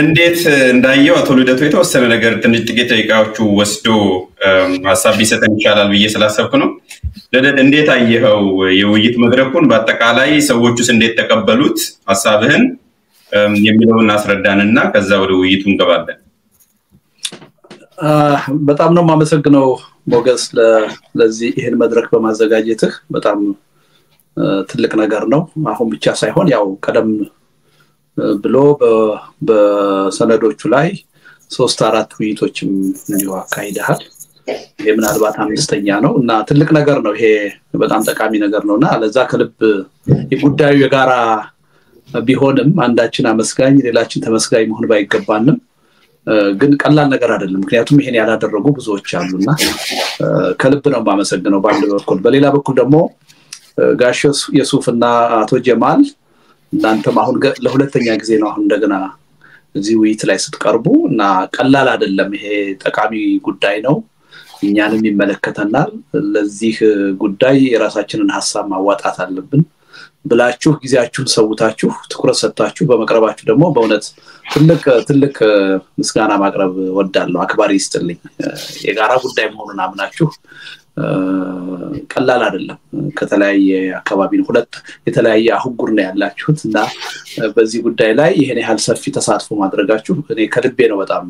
እንዴት እንዳየው አቶ ልደቱ የተወሰነ ነገር ትንሽ ጥቂት ደቂቃዎቹ ወስዶ ሐሳብ ቢሰጠን ይቻላል ብዬ ስላሰብኩ ነው። ልደት እንዴት አየኸው የውይይት መድረኩን በአጠቃላይ ሰዎቹስ እንዴት ተቀበሉት ሐሳብህን የሚለውን አስረዳንና ከዛ ወደ ውይይቱ እንገባለን። በጣም ነው ማመሰግነው ሞገስ ለዚህ ይሄን መድረክ በማዘጋጀትህ በጣም ትልቅ ነገር ነው። አሁን ብቻ ሳይሆን ያው ቀደም ብሎ በሰነዶቹ ላይ 3-4 ውይይቶችም እንዲሁ አካሂደሃል። ይሄ ምናልባት አምስተኛ ነው እና ትልቅ ነገር ነው። ይሄ በጣም ጠቃሚ ነገር ነውና ለዛ ከልብ የጉዳዩ የጋራ ቢሆንም አንዳችን አመስጋኝ ሌላችን ተመስጋኝ መሆን ባይገባንም ግን ቀላል ነገር አይደለም። ምክንያቱም ይሄን ያላደረጉ ብዙዎች አሉና ከልብ ነው ማመሰግነው ባንድ በኩል። በሌላ በኩል ደግሞ ጋሽ የሱፍና አቶ ጀማል እናንተም አሁን ለሁለተኛ ጊዜ ነው አሁን እንደገና እዚህ ውይይት ላይ ስትቀርቡ እና ቀላል አይደለም። ይሄ ጠቃሚ ጉዳይ ነው፣ እኛንም ይመለከተናል። ለዚህ ጉዳይ የራሳችንን ሐሳብ ማዋጣት አለብን ብላችሁ ጊዜያችሁን ሰውታችሁ ትኩረት ሰጣችሁ በመቅረባችሁ ደግሞ በእውነት ትልቅ ምስጋና ማቅረብ ወዳለሁ። አክባሪ ይስጥልኝ። የጋራ ጉዳይ መሆኑን አምናችሁ ቀላል አይደለም። ከተለያየ አካባቢ ሁለት የተለያየ አህጉር ነው ያላችሁት እና በዚህ ጉዳይ ላይ ይሄን ያህል ሰፊ ተሳትፎ ማድረጋችሁ እኔ ከልቤ ነው በጣም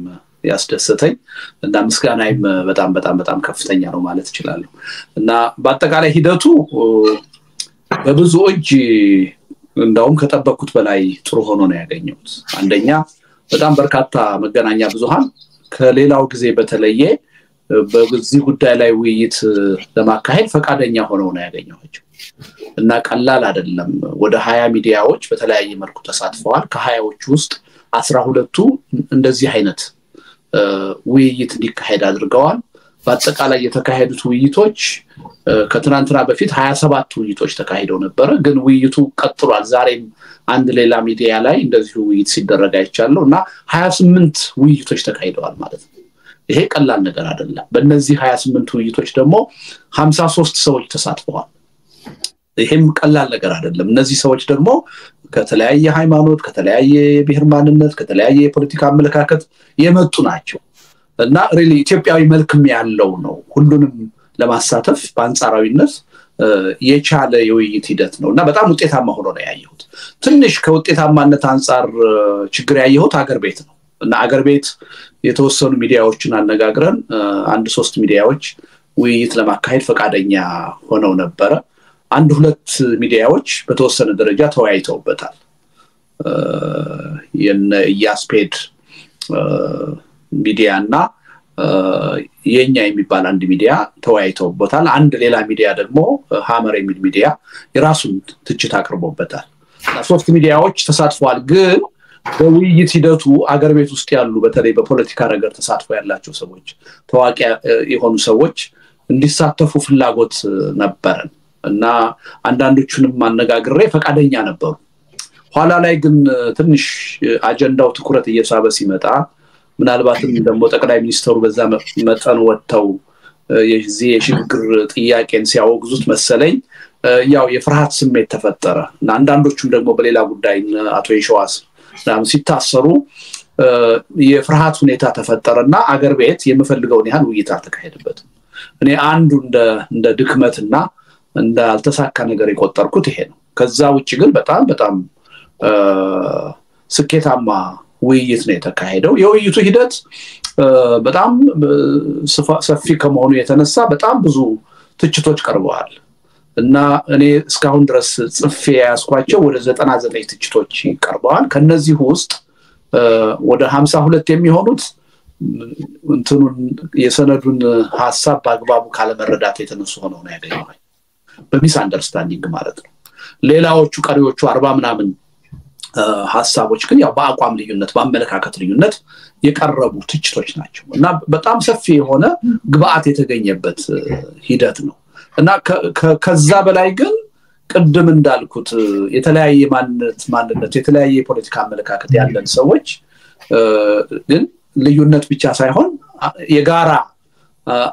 ያስደሰተኝ እና ምስጋናዬም በጣም ከፍተኛ ነው ማለት እችላለሁ። እና በአጠቃላይ ሂደቱ በብዙ እጅ እንደውም ከጠበቁት በላይ ጥሩ ሆኖ ነው ያገኘሁት። አንደኛ በጣም በርካታ መገናኛ ብዙሃን ከሌላው ጊዜ በተለየ በዚህ ጉዳይ ላይ ውይይት ለማካሄድ ፈቃደኛ ሆነው ነው ያገኘኋቸው እና ቀላል አይደለም። ወደ 20 ሚዲያዎች በተለያየ መልኩ ተሳትፈዋል። ከ20ዎቹ ውስጥ 12ቱ እንደዚህ አይነት ውይይት እንዲካሄድ አድርገዋል። በአጠቃላይ የተካሄዱት ውይይቶች ከትናንትና በፊት 27 ውይይቶች ተካሂደው ነበር፣ ግን ውይይቱ ቀጥሏል። ዛሬም አንድ ሌላ ሚዲያ ላይ እንደዚሁ ውይይት ሲደረግ አይቻለሁ እና 28 ውይይቶች ተካሂደዋል ማለት ነው። ይሄ ቀላል ነገር አይደለም። በእነዚህ 28 ውይይቶች ደግሞ 53 ሰዎች ተሳትፈዋል። ይሄም ቀላል ነገር አይደለም። እነዚህ ሰዎች ደግሞ ከተለያየ ሃይማኖት፣ ከተለያየ ብሔር ማንነት፣ ከተለያየ ፖለቲካ አመለካከት የመጡ ናቸው እና ሪሊ ኢትዮጵያዊ መልክም ያለው ነው። ሁሉንም ለማሳተፍ በአንጻራዊነት የቻለ የውይይት ሂደት ነውና በጣም ውጤታማ ሆኖ ነው ያየሁት። ትንሽ ከውጤታማነት አንጻር ችግር ያየሁት አገር ቤት ነው እና አገር ቤት የተወሰኑ ሚዲያዎችን አነጋግረን 1-3 ሚዲያዎች ውይይት ለማካሄድ ፈቃደኛ ሆነው ነበር። 1-2 ሚዲያዎች በተወሰነ ደረጃ ተወያይተውበታል። የያስፔድ ሚዲያና የኛ የሚባል አንድ ሚዲያ ተወያይተውበታል። አንድ ሌላ ሚዲያ ደግሞ ሃመር የሚል ሚዲያ የራሱን ትችት አቅርቦበታል። 3 ሚዲያዎች ተሳትፈዋል። ግን በውይይት ሂደቱ አገር ቤት ውስጥ ያሉ በተለይ በፖለቲካ ነገር ተሳትፎ ያላቸው ሰዎች ታዋቂ የሆኑ ሰዎች እንዲሳተፉ ፍላጎት ነበረን እና አንዳንዶቹንም ማነጋግሬ ፈቃደኛ ነበሩ። ኋላ ላይ ግን ትንሽ አጀንዳው ትኩረት እየሳበ ሲመጣ ምናልባትም ደግሞ ጠቅላይ ሚኒስትሩ በዛ መጠን ወጥተው የዚህ የሽግግር ጥያቄን ሲያወግዙት መሰለኝ ያው የፍርሃት ስሜት ተፈጠረ እና አንዳንዶቹም ደግሞ በሌላ ጉዳይ አቶ ይሸዋስ ሲታሰሩ የፍርሃት ሁኔታ ተፈጠረና አገር ቤት የምፈልገውን ያህል ውይይት አልተካሄደበትም። እኔ አንዱ እንደ ድክመትና እንደ አልተሳካ ነገር የቆጠርኩት ይሄ ነው። ከዛ ውጪ ግን በጣም ስኬታማ ውይይት ነው የተካሄደው። የውይይቱ ሂደት በጣም ሰፊ ከመሆኑ የተነሳ በጣም ብዙ ትችቶች ቀርበዋል እና እኔ እስካሁን ድረስ ጽፌ ያስኳቸው ወደ 99 ትችቶች ቀርበዋል። ከነዚህ ውስጥ ወደ 52 የሚሆኑት እንትኑን የሰነዱን ሐሳብ በአግባቡ ካለመረዳት የተነሱ ሆነው ነው ያገኘሁት፣ በሚስ አንደርስታንዲንግ ማለት ነው። ሌላዎቹ ቀሪዎቹ 40 ምናምን ሐሳቦች ግን ያው በአቋም ልዩነት በአመለካከት ልዩነት የቀረቡ ትችቶች ናቸው እና በጣም ሰፊ የሆነ ግብአት የተገኘበት ሂደት ነው እና ከዛ በላይ ግን ቅድም እንዳልኩት የተለያየ ማንነት የተለያየ ፖለቲካ አመለካከት ያለን ሰዎች ግን ልዩነት ብቻ ሳይሆን የጋራ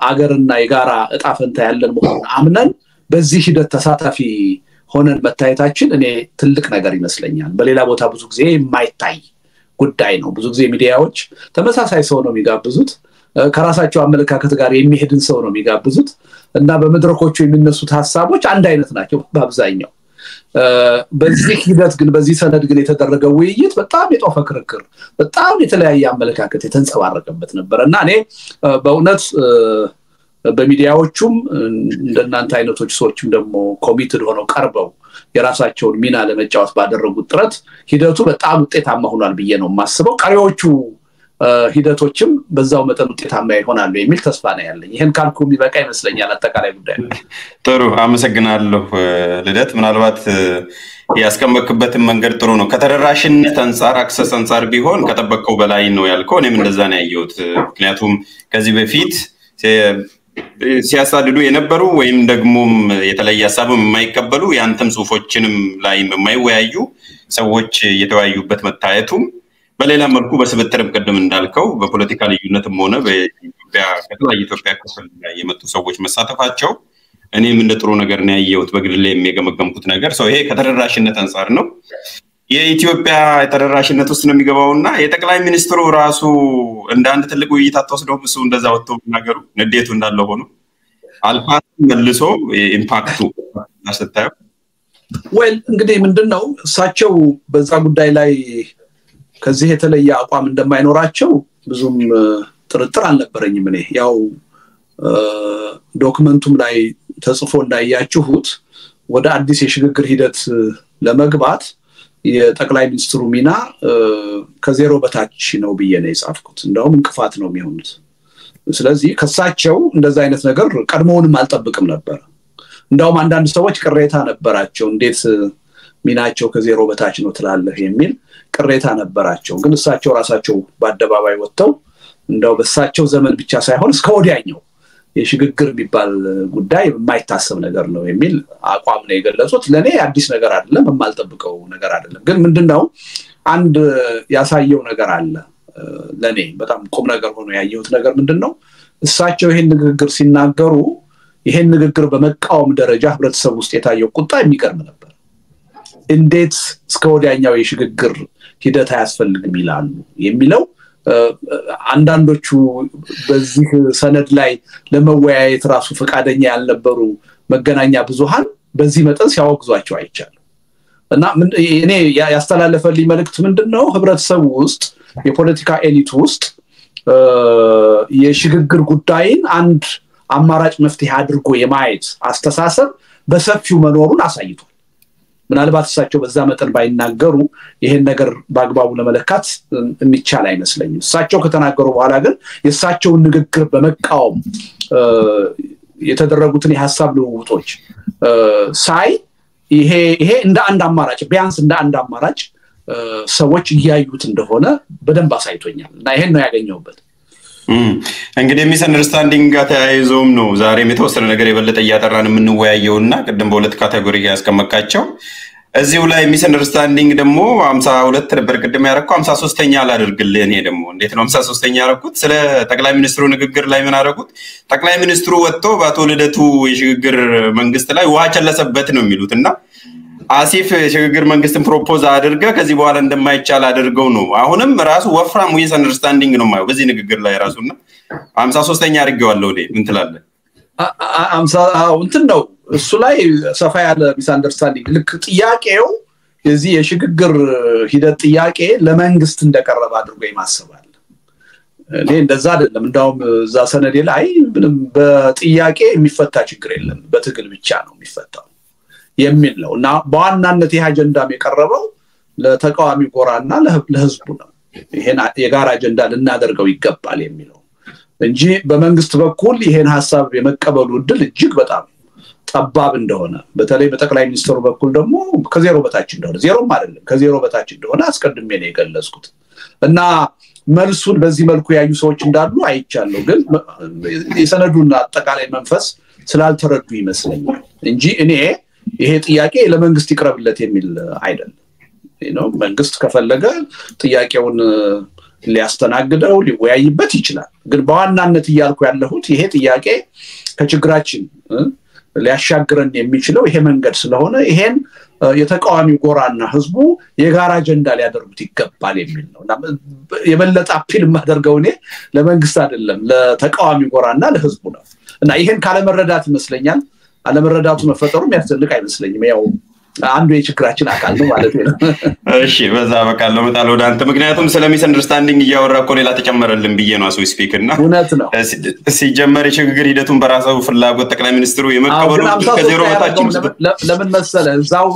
አገርና የጋራ እጣፈንታ ያለን መሆኑን አምነን በዚህ ሂደት ተሳታፊ ሆነን መታየታችን እኔ ትልቅ ነገር ይመስለኛል በሌላ ቦታ ብዙ ጊዜ የማይታይ ጉዳይ ነው ብዙ ጊዜ ሚዲያዎች ተመሳሳይ ሰው ነው የሚጋብዙት ከራሳቸው አመለካከት ጋር የሚሄድን ሰው ነው የሚጋብዙት እና በመድረኮቹ የሚነሱት ሐሳቦች አንድ አይነት ናቸው በአብዛኛው በዚህ ሂደት ግን በዚህ ሰነድ ግን የተደረገው ውይይት በጣም የጦፈ ክርክር በጣም የተለያየ አመለካከት የተንጸባረቀበት ነበርና እኔ በእውነት በሚዲያዎቹም እንደናንተ አይነቶች ሰዎችም ደግሞ ኮሚትድ ሆነው ቀርበው የራሳቸውን ሚና ለመጫወት ባደረጉት ጥረት ሂደቱ በጣም ውጤታማ ሆኗል ብዬ ነው የማስበው ቀሪዎቹ ሂደቶችም በዛው መጠን ውጤታማ ይሆናሉ የሚል ተስፋ ነው ያለኝ ይሄን ካልኩ የሚበቃ ይመስለኛል አጠቃላይ ጉዳይ ጥሩ አመሰግናለሁ ልደት ምናልባት ያስቀመጥክበትን መንገድ ጥሩ ነው ከተደራሽነት አንፃር አክሰስ አንፃር ቢሆን ከጠበቀው በላይ ነው ያልከው እኔም እንደዛ ነው ያየሁት ምክንያቱም ከዚህ በፊት ሲያሳድዱ የነበሩ ወይም ደግሞ የተለየ ሐሳብም የማይቀበሉ ያንተም ጽሁፎችንም ላይ የማይወያዩ ሰዎች የተወያዩበት መታየቱም በሌላ መልኩ በስብጥርም ቀደም እንዳልከው በፖለቲካ ልዩነትም ሆነ በኢትዮጵያ ከተለያየ ኢትዮጵያ ክፍል ላይ የመጡ ሰዎች መሳተፋቸው እኔም እንደ ጥሩ ነገር ነው ያየሁት በግሌ የሚገመገምኩት ነገር ሰው ይሄ ከተደራሽነት አንፃር ነው የኢትዮጵያ የተደራሽነት ውስጥ ነው የሚገባውና የጠቅላይ ሚኒስትሩ ራሱ እንደ አንድ ትልቅ ውይይት አጥተው እሱ እንደዛ ወጥቶ ነገሩ ንዴቱ እንዳለ ሆኖ አልፋት መልሶ ኢምፓክቱ አስተታዩ ወል እንግዲህ ምንድነው እሳቸው በዛ ጉዳይ ላይ ከዚህ የተለየ አቋም እንደማይኖራቸው ብዙም ጥርጥር አልነበረኝም እኔ ያው ዶክመንቱም ላይ ተጽፎ እንዳያችሁት ወደ አዲስ የሽግግር ሂደት ለመግባት የጠቅላይ ሚኒስትሩ ሚና ከዜሮ በታች ነው ብዬ ነው የጻፍኩት እንደውም እንቅፋት ነው የሚሆኑት ስለዚህ ከሳቸው እንደዛ አይነት ነገር ቀድሞውንም አልጠብቅም ነበር እንደውም አንዳንድ ሰዎች ቅሬታ ነበራቸው እንዴት ሚናቸው ከዜሮ በታች ነው ትላለህ የሚል ቅሬታ ነበራቸው ግን እሳቸው ራሳቸው በአደባባይ ወጥተው እንደው በእሳቸው ዘመን ብቻ ሳይሆን እስከ ወዲያኛው የሽግግር ቢባል ጉዳይ የማይታሰብ ነገር ነው የሚል አቋም ነው የገለጹት ለኔ አዲስ ነገር አይደለም የማልጠብቀው ነገር አይደለም ግን ምንድነው አንድ ያሳየው ነገር አለ ለኔ በጣም ቁም ነገር ሆኖ ያየሁት ነገር ምንድነው እሳቸው ይሄን ንግግር ሲናገሩ ይሄን ንግግር በመቃወም ደረጃ ህብረተሰብ ውስጥ የታየው ቁጣ የሚገርም ነበር እንዴት እስከ ወዲያኛው የሽግግር ሂደት ያስፈልግም ይላሉ የሚለው አንዳንዶቹ በዚህ ሰነድ ላይ ለመወያየት ራሱ ፈቃደኛ ያልነበሩ መገናኛ ብዙሃን በዚህ መጠን ሲያወግዟቸው አይቻልም እና እኔ ያስተላለፈልኝ መልእክት ምንድነው ህብረተሰቡ ውስጥ የፖለቲካ ኤሊት ውስጥ የሽግግር ጉዳይን አንድ አማራጭ መፍትሄ አድርጎ የማየት አስተሳሰብ በሰፊው መኖሩን አሳይቷል ምናልባት እሳቸው በዛ መጠን ባይናገሩ ይሄን ነገር ባግባቡ ለመለካት የሚቻል አይመስለኝም እሳቸው ከተናገሩ በኋላ ግን የእሳቸው ንግግር በመቃወም የተደረጉትን የሐሳብ ልውውጦች ሳይ ይሄ እንደ አንድ አማራጭ ቢያንስ እንደ አንድ አማራጭ ሰዎች ይያዩት እንደሆነ በደንብ አሳይቶኛል እና ይሄን ነው ያገኘውበት እንግዲህ ሚስ አንደርስታንዲንግ ጋር ተያይዞም ነው ዛሬም የተወሰነ ነገር የበለጠ ያጠራን የምንወያየውና ቀደም በሁለት ካቴጎሪ ያስቀመጥካቸው እዚሁ ላይ ሚስ አንደርስታንዲንግ ደግሞ 52 ነበር ቀደም ያረከው 53ኛ አላደርግልህ እኔ ደግሞ እንዴት ነው 53ኛ ያረኩት ስለ ጠቅላይ ሚኒስትሩ ንግግር ላይ ምን አደረጉት ጠቅላይ ሚኒስትሩ ወጥቶ በአቶ ልደቱ የሽግግር መንግስት ላይ ውሃ ቸለሰበት ነው የሚሉትና አሲፍ የሽግግር መንግስትን ፕሮፖዝ አድርገ ከዚህ በኋላ እንደማይቻል አድርገው ነው አሁንም ራሱ ወፍራም ሚስ አንደርስታንዲንግ ነው ማለት በዚህ ንግግር ላይ ራሱና 53ኛ አድርገዋለሁ እኔ ምን ትላለህ 50 እንትን ነው እሱ ላይ ሰፋ ያለ ሚስ አንደርስታንዲንግ ልክ ጥያቄው የዚህ የሽግግር ሂደት ጥያቄ ለመንግስት እንደቀረበ አድርጎ ይማሰባል እኔ እንደዛ አይደለም እንደውም እዛ ሰነዴ ላይ ምንም በጥያቄ የሚፈታ ችግር የለም በትግል ብቻ ነው የሚፈታው የሚል ነውና በዋናነት ይሄ አጀንዳም የቀረበው ለተቃዋሚ ጎራና ለህዝቡ ነው ይሄን የጋራ አጀንዳ ልናደርገው ይገባል የሚለው እንጂ በመንግስት በኩል ይሄን ሐሳብ የመቀበሉ እድል እጅግ በጣም ጠባብ እንደሆነ በተለይ በጠቅላይ ሚኒስትሩ በኩል ደግሞ ከዜሮ በታች እንደሆነ ዜሮም አይደለም ከዜሮ በታች እንደሆነ አስቀድሜ ነው የገለጽኩት እና መልሱን በዚህ መልኩ ያዩ ሰዎች እንዳሉ አይቻለሁ ግን የሰነዱን አጠቃላይ መንፈስ ስላልተረዱ ይመስለኛል እንጂ እኔ ይሄ ጥያቄ ለመንግስት ይቀርብለት የሚል አይደለም ነው መንግስት ከፈለገ ጥያቄውን ሊያስተናግደው ሊወያይበት ይችላል ግን በዋናነት ይያልኩ ያለሁት ይሄ ጥያቄ ከችግራችን ሊያሻግረን የሚችለው ይሄ መንገድ ስለሆነ ይሄን የተቃዋሚ ጎራና ህዝቡ የጋራ አጀንዳ ሊያደርጉት ይገባል የሚል ነውና የበለጠ አፒል ማደርገው እኔ ለመንግስት አይደለም ለተቃዋሚ ጎራና ለህዝቡ ነው እና ይሄን ካለ መረዳት ይመስለኛል አለመረዳቱ መፈጠሩም ያስፈልግ አይመስለኝም ያው አንዱ የችግራችን አካል ነው ማለት ነው እሺ በዛ በቃለው መጣል ወደ አንተ ምክንያቱም ስለሚስ አንደርስታንዲንግ እያወራኮ ሌላ ተጨመረልን ብዬ ነው አሶ ስፒከር እና እውነት ነው ሲጀመር የሽግግር ሂደቱን በራሳው ፍላጎት ጠቅላይ ሚኒስትሩ የመቀበሉ ከዜሮ በታችም ለምን መሰለ እዛው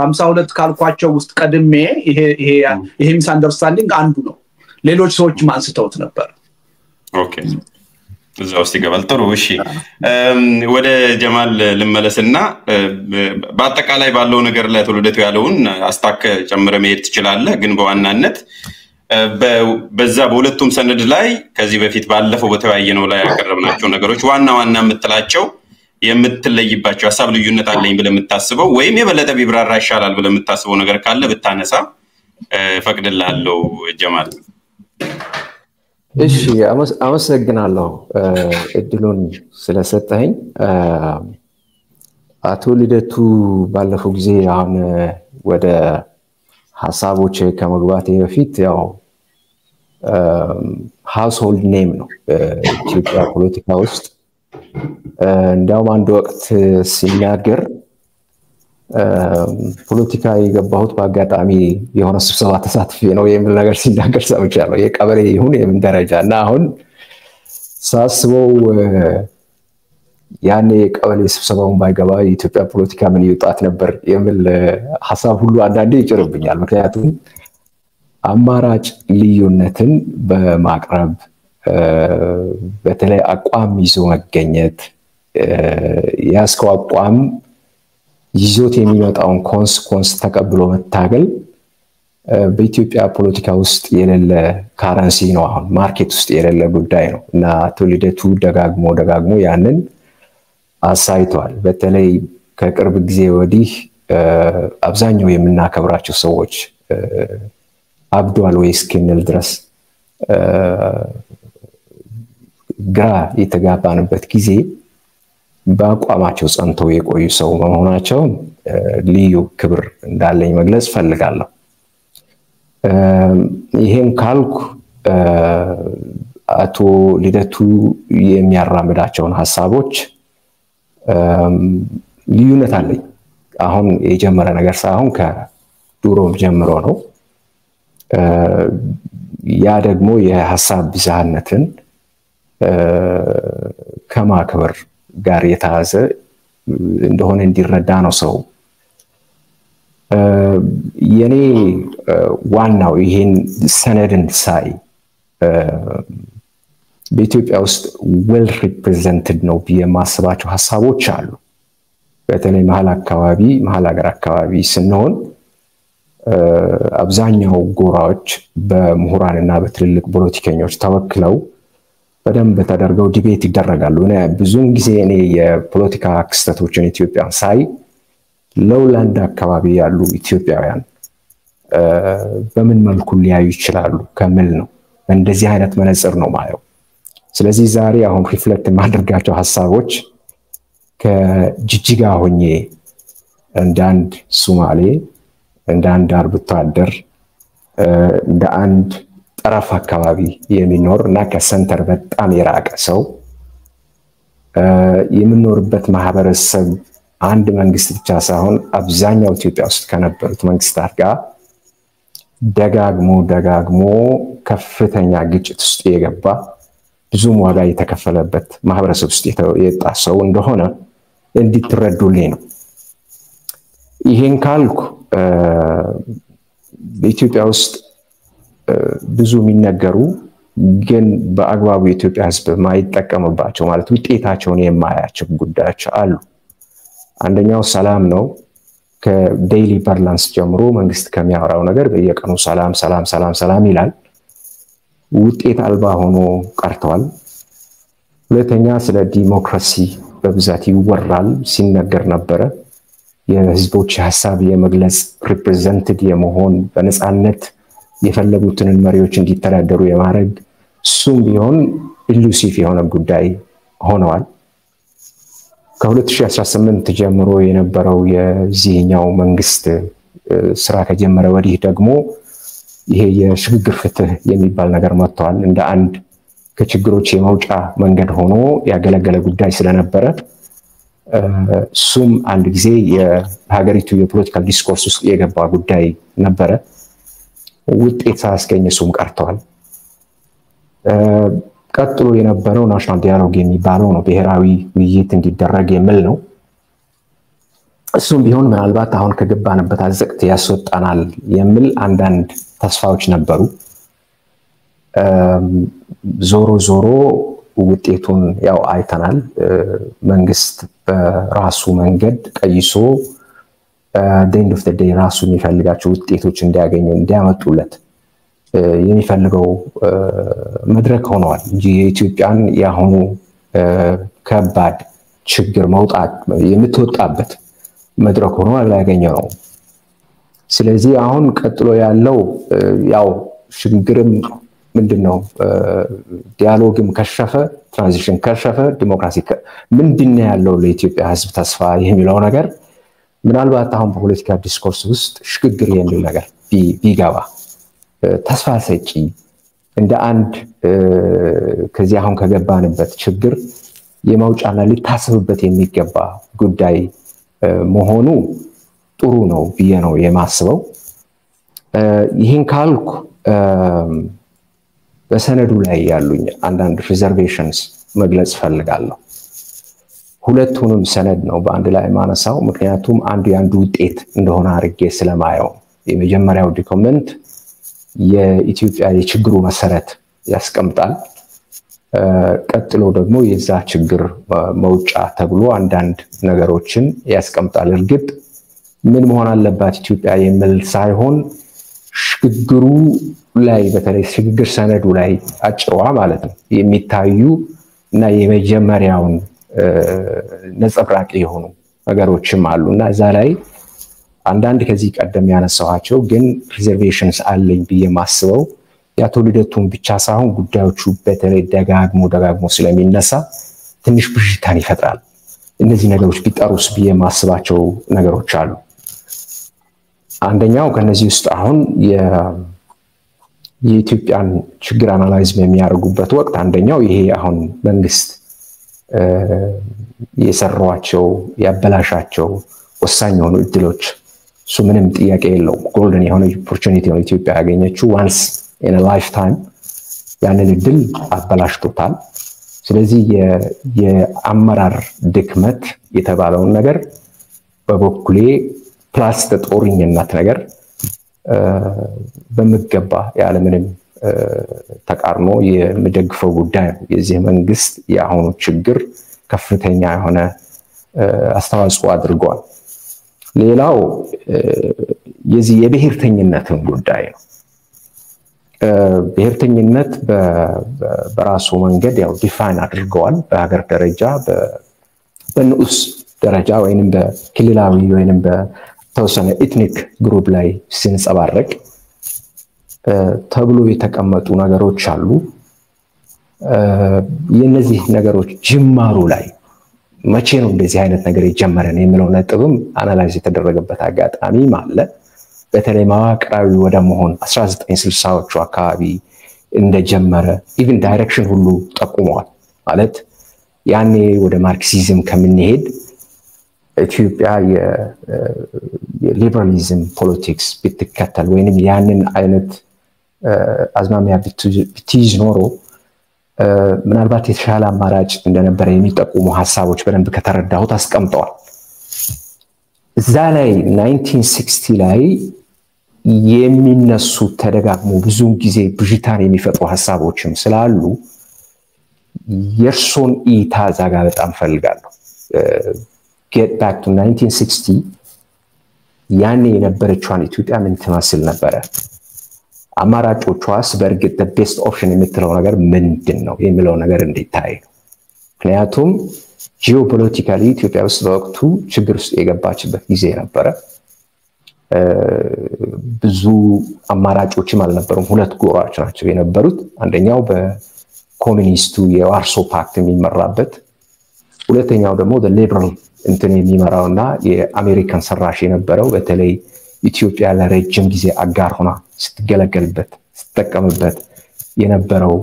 52 ካልኳቸው ውስጥ ቀድሜ ይሄ ሚስ አንደርስታንዲንግ አንዱ ነው ሌሎች ሰዎች ማንስተውት ነበር ኦኬ እዛው ሲገባል ጥሩ እሺ ወደ ጀማል ልመለስና በአጠቃላይ ባለው ነገር ላይ ተወልደቱ ያለውን አስታከ ጨምረ መሄድ ትችላለህ ግን በዋናነት በዛ በሁለቱም ሰነድ ላይ ከዚህ በፊት ባለፈው በተወያየነው ላይ ያቀረብናቸው ነገሮች ዋና የምትላቸው የምትለይባቸው ሐሳብ ልዩነት አለኝ ብለ የምታስበው ወይም የበለጠ ቢብራራ ይሻላል ብለ የምታስበው ነገር ካለ ብታነሳ ፈቅድልሃለሁ ጀማል እሺ አመሰግናለሁ እድሉን ስለሰጠኝ አቶ ልደቱ ባለፈው ጊዜ አሁን ወደ ሐሳቦች ከመግባቴ በፊት ያው ሃውስሆልድ ኔም ነው ኢትዮጵያ ፖለቲካ ውስጥ እንደውም አንድ ወቅት ሲናገር ፖለቲካ የገባሁት በአጋጣሚ የሆነ ስብሰባ ተሳትፌ ነው የሚል ነገር ሲናገር ሰምቻለሁ የቀበሌ ይሁን የምን ደረጃ እና አሁን ሳስበው ያኔ የቀበሌ ስብሰባውን ባይገባ የኢትዮጵያ ፖለቲካ ምን ይውጣት ነበር የሚል ሐሳብ ሁሉ አንዳንዴ ይጭርብኛል ምክንያቱም አማራጭ ልዩነትን በማቅረብ በተለይ አቋም ይዞ መገኘት ያስከው አቋም ይዞት የሚመጣውን ኮንስኮንስ ተቀብሎ መታገል በኢትዮጵያ ፖለቲካ ውስጥ የሌለ ካረንሲ ነው አሁን ማርኬት ውስጥ የሌለ ጉዳይ ነው እና ትውልደቱ ደጋግሞ ያንን አሳይቷል በተለይ ከቅርብ ጊዜ ወዲህ አብዛኛው የምናከብራቸው ሰዎች አብዷል ወይስ ከነል ድረስ ግራ የተጋባንበት ጊዜ በአቋማቸው ጸንተው የቆዩ ሰው መሆናቸው ልዩ ክብር እንዳለኝ መግለጽ ፈልጋለሁ ይሄን ካልኩ አቶ ልደቱ የሚያራምዳቸውን ሐሳቦች ልዩነት አለኝ አሁን የጀመረ ነገር ሳይሆን ከዱሮም ጀምሮ ነው ያ ደግሞ የሐሳብ ብዝሃነትን ከማክበር ጋር የተያዘ እንደሆነ እንዲረዳ ነው ሰው የኔ ዋናው ይሄን ሰነድን ሳይ በኢትዮጵያ ውስጥ ዌል ሪፕሬዘንትድ ነው በማስባቸው ሐሳቦች አሉ በተለይ መሃል ሀገር አካባቢ ስንሆን አብዛኛው ጎራዎች በምሁራንና በትልልቅ ፖለቲከኞች ተወክለው በደንብ ተደርገው ዲቤት ይደረጋሉ እና ብዙን ጊዜ እኔ የፖለቲካ ክስተቶችን ኢትዮጵያ ሳይ ሎውላንድ አካባቢ ያሉ ኢትዮጵያውያን በምን መልኩ ሊያዩ ይችላሉ ከመል ነው እንደዚህ አይነት መነጽር ነው ማየው ስለዚህ ዛሬ አሁን ሪፍሌክት ማድረጋቸው ሐሳቦች ከጅጅጋ ሆኜ እንደ አንድ ሶማሌ እንደ አንድ አርብቶ አደር እንደ አንድ ጠረፍ አካባቢ የሚኖር እና ከሰንተር በጣም የራቀ ሰው የሚኖርበት ማህበረሰብ አንድ መንግስት ብቻ ሳይሆን አብዛኛው ኢትዮጵያ ውስጥ ከነበሩት መንግስታት ጋር ደጋግሞ ከፍተኛ ግጭት ውስጥ የገባ ብዙ ዋጋ የተከፈለበት ማህበረሰብ ውስጥ የጣሰው እንደሆነ እንድትረዱልኝ ነው ይሄን ካልኩ በኢትዮጵያ ውስጥ ብዙ የሚነገሩ ግን በአግባቡ የኢትዮጵያ ህዝብ ማይጠቀምባቸው ማለት ውጤታቸውን የማያቸው ጉዳዮች አሉ አንደኛው ሰላም ነው ከዴይሊ ፐርላንስ ጀምሮ መንግስት ከሚያወራው ነገር በየቀኑ ሰላም ይላል ውጤት አልባ ሆኖ ቀርቷል ሁለተኛ ስለ ዲሞክራሲ በብዛት ይወራል ሲነገር ነበር የህዝቦች ሐሳብ የመግለጽ ሪፕሬዘንትድ የመሆን በነጻነት የፈለጉትን መሪዎች እንዲተዳደሩ የማድረግ እሱም ቢሆን ኢሉሲቭ የሆነ ጉዳይ ሆነዋል ከ2018 ጀምሮ የነበረው የዚህኛው መንግስት ስራ ከጀመረ ወዲህ ደግሞ ይሄ የሽግግር ፍትህ የሚባል ነገር መጥቷል። እንደ አንድ ከችግሮች የመውጫ መንገድ ሆኖ ያገለገለ ጉዳይ ስለነበረ እሱም አንድ ጊዜ የሀገሪቱ የፖለቲካል ዲስኮርስ ውስጥ የገባ ጉዳይ ነበረ። ውጤት ሳያስገኝ እሱም ቀርቷል። ቀጥሎ የነበረው ናሽናል ዲያሎግ የሚባለው ነው፣ ብሔራዊ ውይይት እንዲደረግ የሚል ነው። እሱም ቢሆን ምናልባት አሁን ከገባንበት አዘቅት ያስወጣናል የሚል አንዳንድ ተስፋዎች ነበሩ። ዞሮ ዞሮ ውጤቱን ያው አይተናል። መንግስት በራሱ መንገድ ቀይሶ end of the day ራሱ የሚፈልጋቸው ውጤቶች እንዲያመጡለት የሚፈልገው መድረክ ሆኗል እንጂ የኢትዮጵያን ያሁኑ ከባድ ችግር መውጣት የምትወጣበት መድረክ ሆኖ አላገኘው ነው። ስለዚህ አሁን ቀጥሎ ያለው ያው ሽግግርም ምንድነው ዲያሎግም ከሸፈ፣ ትራንዚሽን ከሸፈ፣ ዲሞክራሲ ምንድነው ያለው ለኢትዮጵያ ህዝብ ተስፋ የሚለው ነገር ምናልባት አሁን በፖለቲካ ዲስኮርስ ውስጥ ሽግግር የሚል ነገር ቢገባ ተስፋ ሰጪ እንደ አንድ ከዚህ አሁን ከገባንበት ችግር የመውጫና ሊታሰብበት የሚገባ ጉዳይ መሆኑ ጥሩ ነው ብዬ ነው የማስበው። ይህን ካልኩ በሰነዱ ላይ ያሉኝ አንዳንድ ሪዘርቬሽንስ መግለጽ ፈልጋለሁ። ሁለቱንም ሰነድ ነው በአንድ ላይ ማነሳው፣ ምክንያቱም አንዱ ያንዱ ውጤት እንደሆነ አድርጌ ስለማየው። የመጀመሪያው ዶክመንት የኢትዮጵያ የችግሩ መሰረት ያስቀምጣል። ቀጥሎ ደግሞ የዛ ችግር መውጫ ተብሎ አንዳንድ ነገሮችን ያስቀምጣል። እርግጥ ምን መሆን አለባት ኢትዮጵያ የሚል ሳይሆን ሽግግሩ ላይ በተለይ ሽግግር ሰነዱ ላይ አጭሯ ማለት ነው የሚታዩ እና የመጀመሪያውን ነጸብራቅ የሆኑ ነገሮችም አሉና እዛ ላይ አንዳንድ ከዚህ ቀደም ያነሳኋቸው ግን ሪዘርቬሽንስ አለኝ ብዬ ማስበው የአቶ ልደቱን ብቻ ሳይሆን ጉዳዮቹ በተለይ ደጋግሞ ስለሚነሳ ትንሽ ብዥታን ይፈጥራል። እነዚህ ነገሮች ቢጠሩስ ብዬ ማስባቸው ነገሮች አሉ። አንደኛው ከነዚህ ውስጥ አሁን የኢትዮጵያን ችግር አናላይዝ የሚያደርጉበት ወቅት አንደኛው ይሄ አሁን መንግስት የሰሯቸው ያበላሻቸው ወሳኝ የሆኑ እድሎች እሱ ምንም ጥያቄ የለውም። ጎልደን የሆነ ኦፖርቹኒቲ ነው ኢትዮጵያ ያገኘችው ዋንስ ኢን አ ላይፍ ታይም። ያንን እድል አበላሽቶታል። ስለዚህ የአመራር ድክመት የተባለውን ነገር በበኩሌ ፕላስ ተጦርኝነት ነገር በመገባ ያለምንም ተቃርኖ የምደግፈው ጉዳይ ነው። የዚህ መንግስት የአሁኑ ችግር ከፍተኛ የሆነ አስተዋጽኦ አድርጓል። ሌላው የዚህ የብሔርተኝነትን ጉዳይ ነው። ብሔርተኝነት በራሱ መንገድ ያው ዲፋይን አድርገዋል። በሀገር ደረጃ በንዑስ ደረጃ ወይንም በክልላዊ ወይንም በተወሰነ ኤትኒክ ግሩፕ ላይ ሲንጸባረቅ ተብሎ የተቀመጡ ነገሮች አሉ። የነዚህ ነገሮች ጅማሩ ላይ መቼ ነው እንደዚህ አይነት ነገር የጀመረን የሚለው ነጥብም አናላይዝ የተደረገበት አጋጣሚ አለ። በተለይ መዋቅራዊ ወደ መሆን 1960ዎቹ አካባቢ እንደጀመረ ኢቭን ዳይሬክሽን ሁሉ ጠቁመዋል። ማለት ያኔ ወደ ማርክሲዝም ከምንሄድ ኢትዮጵያ የሊበራሊዝም ፖለቲክስ ብትከተል ወይንም ያንን አይነት አዝማሚያ ብትይዝ ኖሮ ምናልባት የተሻለ አማራጭ እንደነበረ የሚጠቁሙ ሐሳቦች በደንብ ከተረዳሁት አስቀምጠዋል። እዛ ላይ 1960 ላይ የሚነሱ ተደጋግሞ ብዙ ጊዜ ብዥታን የሚፈጥሩ ሐሳቦችም ስላሉ የርሶን ኢታ ዛጋ በጣም ፈልጋለሁ። get back to 1960 ያኔ የነበረችዋን ኢትዮጵያ ምን ትመስል ነበረ? አማራጮቿስ በእርግጥ the best option የምትለው ነገር ምንድን ነው የሚለው ነገር እንዲታይ ነው። ምክንያቱም ጂኦፖለቲካሊ ኢትዮጵያ ውስጥ በወቅቱ ችግር ውስጥ የገባችበት ጊዜ ነበረ። ብዙ አማራጮችም አልነበሩም። ሁለት ጎራዎች ናቸው የነበሩት። አንደኛው በኮሚኒስቱ የዋርሶ ፓክት የሚመራበት ሁለተኛው ደግሞ ሊበራል እንትን የሚመራውና የአሜሪካን ሰራሽ የነበረው በተለይ ኢትዮጵያ ለረጅም ጊዜ አጋር ሆና ስትገለገልበት ስትጠቀምበት የነበረው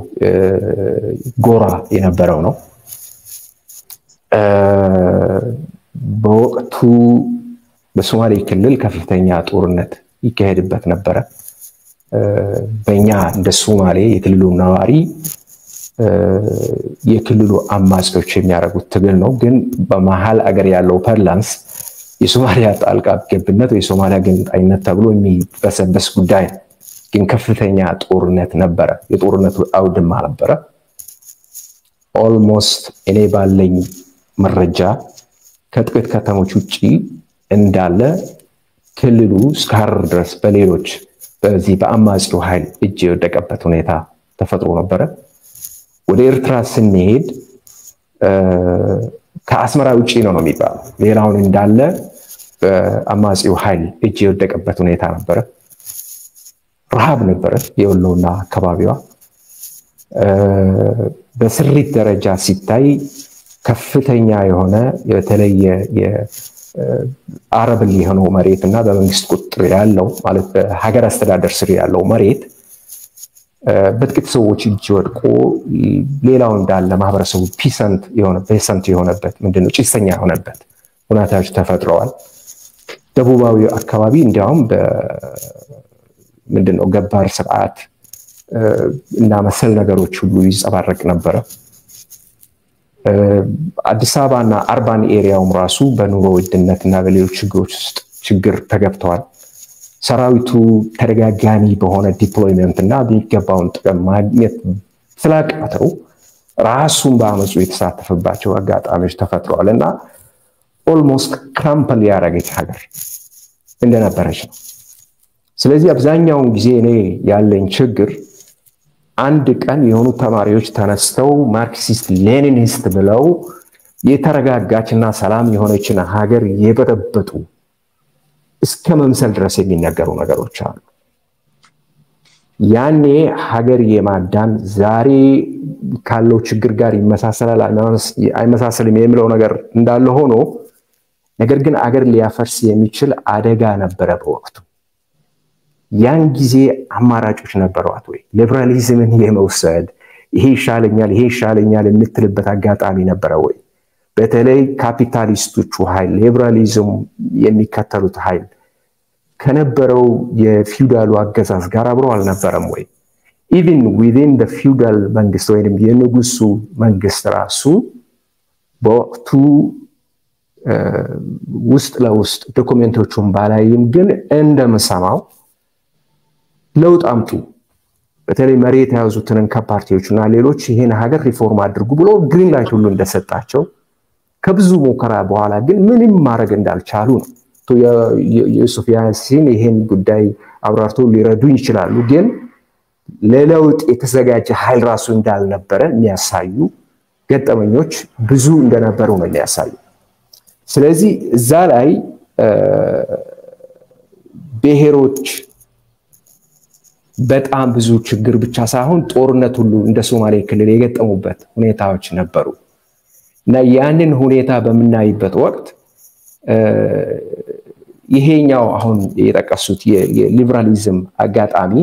ጎራ የነበረው ነው። በወቅቱ በሶማሌ ክልል ከፍተኛ ጦርነት ይካሄድበት ነበረ። በእኛ እንደ ሶማሌ የክልሉ ነዋሪ የክልሉ አማጽዮች የሚያደርጉት ትግል ነው። ግን በመሃል አገር ያለው ፐርላንስ የሶማሊያ ጣልቃ ገብነት ወይ የሶማሊያ ገንጣይነት ተብሎ የሚበሰበስ ጉዳይ ግን ከፍተኛ ጦርነት ነበረ። የጦርነቱ አውድማ ነበረ። ኦልሞስት እኔ ባለኝ መረጃ ከጥቂት ከተሞች ውጪ እንዳለ ክልሉ እስከ ሐረር ድረስ በሌሎች በዚህ በአማጺው ኃይል እጅ የወደቀበት ሁኔታ ተፈጥሮ ነበረ። ወደ ኤርትራ ስንሄድ ከአስመራ ውጪ ነው የሚባለው ሌላውን እንዳለ በአማጺው ኃይል እጅ የወደቀበት ሁኔታ ነበረ። ረሃብ ነበረ የወሎና አካባቢዋ። በስሪት ደረጃ ሲታይ ከፍተኛ የሆነ የተለየ የአረብ የሆነው መሬትና በመንግስት ቁጥጥር ያለው ማለት በሀገር አስተዳደር ስር ያለው መሬት በጥቂት ሰዎች እጅ ወድቆ ሌላው እንዳለ ማህበረሰቡ ፔሰንት የሆነበት ምንድነው ጭሰኛ የሆነበት ሁኔታዎች ተፈጥረዋል። ደቡባዊ አካባቢ እንዲያውም ምንድነው ገባር ስርዓት እና መሰል ነገሮች ሁሉ ይጸባረቅ ነበረ። አዲስ አበባና አርባን ኤሪያውም ራሱ በኑሮ ውድነትና በሌሎች ችግሮች ውስጥ ችግር ተገብተዋል። ሰራዊቱ ተደጋጋሚ በሆነ ዲፕሎይመንት እና የሚገባውን ጥቅም ማግኘት ስላቃተው ራሱን በአመፁ የተሳተፈባቸው አጋጣሚዎች ተፈጥረዋል እና ኦልሞስት ክራምፕል ያደረገች ሀገር እንደነበረች ነው። ስለዚህ አብዛኛውን ጊዜ እኔ ያለኝ ችግር አንድ ቀን የሆኑ ተማሪዎች ተነስተው ማርክሲስት ሌኒኒስት ብለው የተረጋጋችና ሰላም የሆነችን ሀገር የበጠበጡ እስከ መምሰል ድረስ የሚነገሩ ነገሮች አሉ። ያኔ ሀገር የማዳን ዛሬ ካለው ችግር ጋር ይመሳሰላል አይመሳሰልም የሚለው ነገር እንዳለ ሆኖ ነገር ግን አገር ሊያፈርስ የሚችል አደጋ ነበረ በወቅቱ። ያን ጊዜ አማራጮች ነበሯት ወይ? ሊበራሊዝምን የመውሰድ ይሄ ይሻለኛል የምትልበት አጋጣሚ ነበረ ወይ? በተለይ ካፒታሊስቶቹ ኃይል ሊበራሊዝም የሚከተሉት ኃይል ከነበረው የፊውዳሉ አገዛዝ ጋር አብሮ አልነበረም ወይ? ኢቭን ዊዚን ዘ ፊውዳል መንግስት ወይም የንጉሱ መንግስት ራሱ በወቅቱ ውስጥ ለውስጥ ዶክመንቶቹን ባላይም ግን እንደምሰማው ለውጥ አምጡ በተለይ መሬት ያዙትን ከፓርቲዎችና ሌሎች ይሄን ሀገር ሪፎርም አድርጉ ብሎ ግሪን ላይት ሁሉ እንደሰጣቸው ከብዙ ሙከራ በኋላ ግን ምንም ማድረግ እንዳልቻሉ ነው። ዩሱፍ ያሲን ይሄን ጉዳይ አብራርቶ ሊረዱ ይችላሉ። ግን ለለውጥ የተዘጋጀ ኃይል ራሱ እንዳልነበረ የሚያሳዩ ገጠመኞች ብዙ እንደነበሩ ነው የሚያሳዩ። ስለዚህ እዛ ላይ ብሔሮች በጣም ብዙ ችግር ብቻ ሳይሆን ጦርነት ሁሉ እንደ ሶማሌ ክልል የገጠሙበት ሁኔታዎች ነበሩ እና ያንን ሁኔታ በመናይበት ወቅት ይሄኛው አሁን የጠቀሱት የሊበራሊዝም አጋጣሚ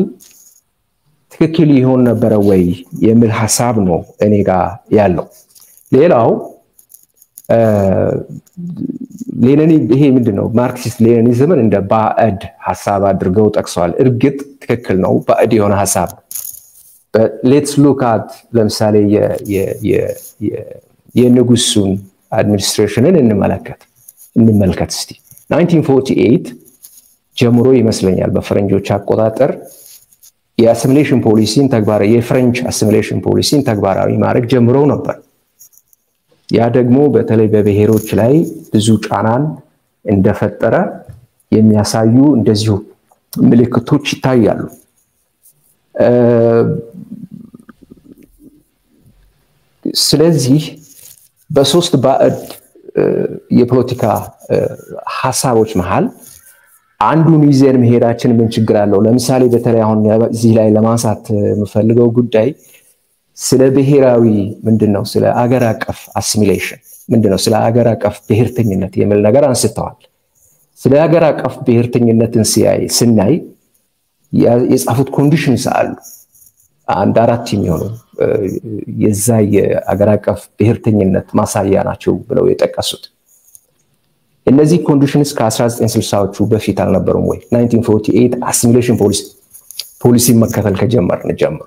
ትክክል ይሆን ነበር ወይ የሚል ሐሳብ ነው እኔ ጋር ያለው። ሌላው ይሄ ምንድነው ማርክሲስት ሌኒኒዝምን እንደ ባዕድ ሐሳብ አድርገው ጠቅሰዋል። እርግጥ ትክክል ነው፣ ባዕድ የሆነ ሐሳብ። ሌትስ ሉክ አት ለምሳሌ የንጉሱን አድሚኒስትሬሽንን እንመልከት እስቲ 1948 ጀምሮ ይመስለኛል በፈረንጆች አቆጣጠር የአሲሚሌሽን ፖሊሲን የፍሬንች አሲሚሌሽን ፖሊሲን ተግባራዊ ማድረግ ጀምረው ነበር። ያ ደግሞ በተለይ በብሔሮች ላይ ብዙ ጫናን እንደፈጠረ የሚያሳዩ እንደዚሁ ምልክቶች ይታያሉ። ስለዚህ በሶስት ባዕድ የፖለቲካ ሐሳቦች መሃል አንዱን ይዘን መሄዳችን ምን ችግር አለው? ለምሳሌ በተለይ አሁን እዚህ ላይ ለማንሳት የምፈልገው ጉዳይ ስለ ብሔራዊ ምንድነው ስለ አገር አቀፍ አሲሚሌሽን ምንድነው ስለ ሀገር አቀፍ ብሔርተኝነት የሚል ነገር አንስተዋል። ስለ ሀገር አቀፍ ብሔርተኝነትን ስናይ የጻፉት ኮንዲሽንስ አሉ። አንድ አራት የሚሆኑ የዛ የሀገር አቀፍ ብሔርተኝነት ማሳያ ናቸው ብለው የጠቀሱት እነዚህ ኮንዲሽንስ ከ1960ዎቹ በፊት አልነበሩም ወይ? 1948 አሲሚሌሽን ፖሊሲ መከተል ከጀመርን ጀምሮ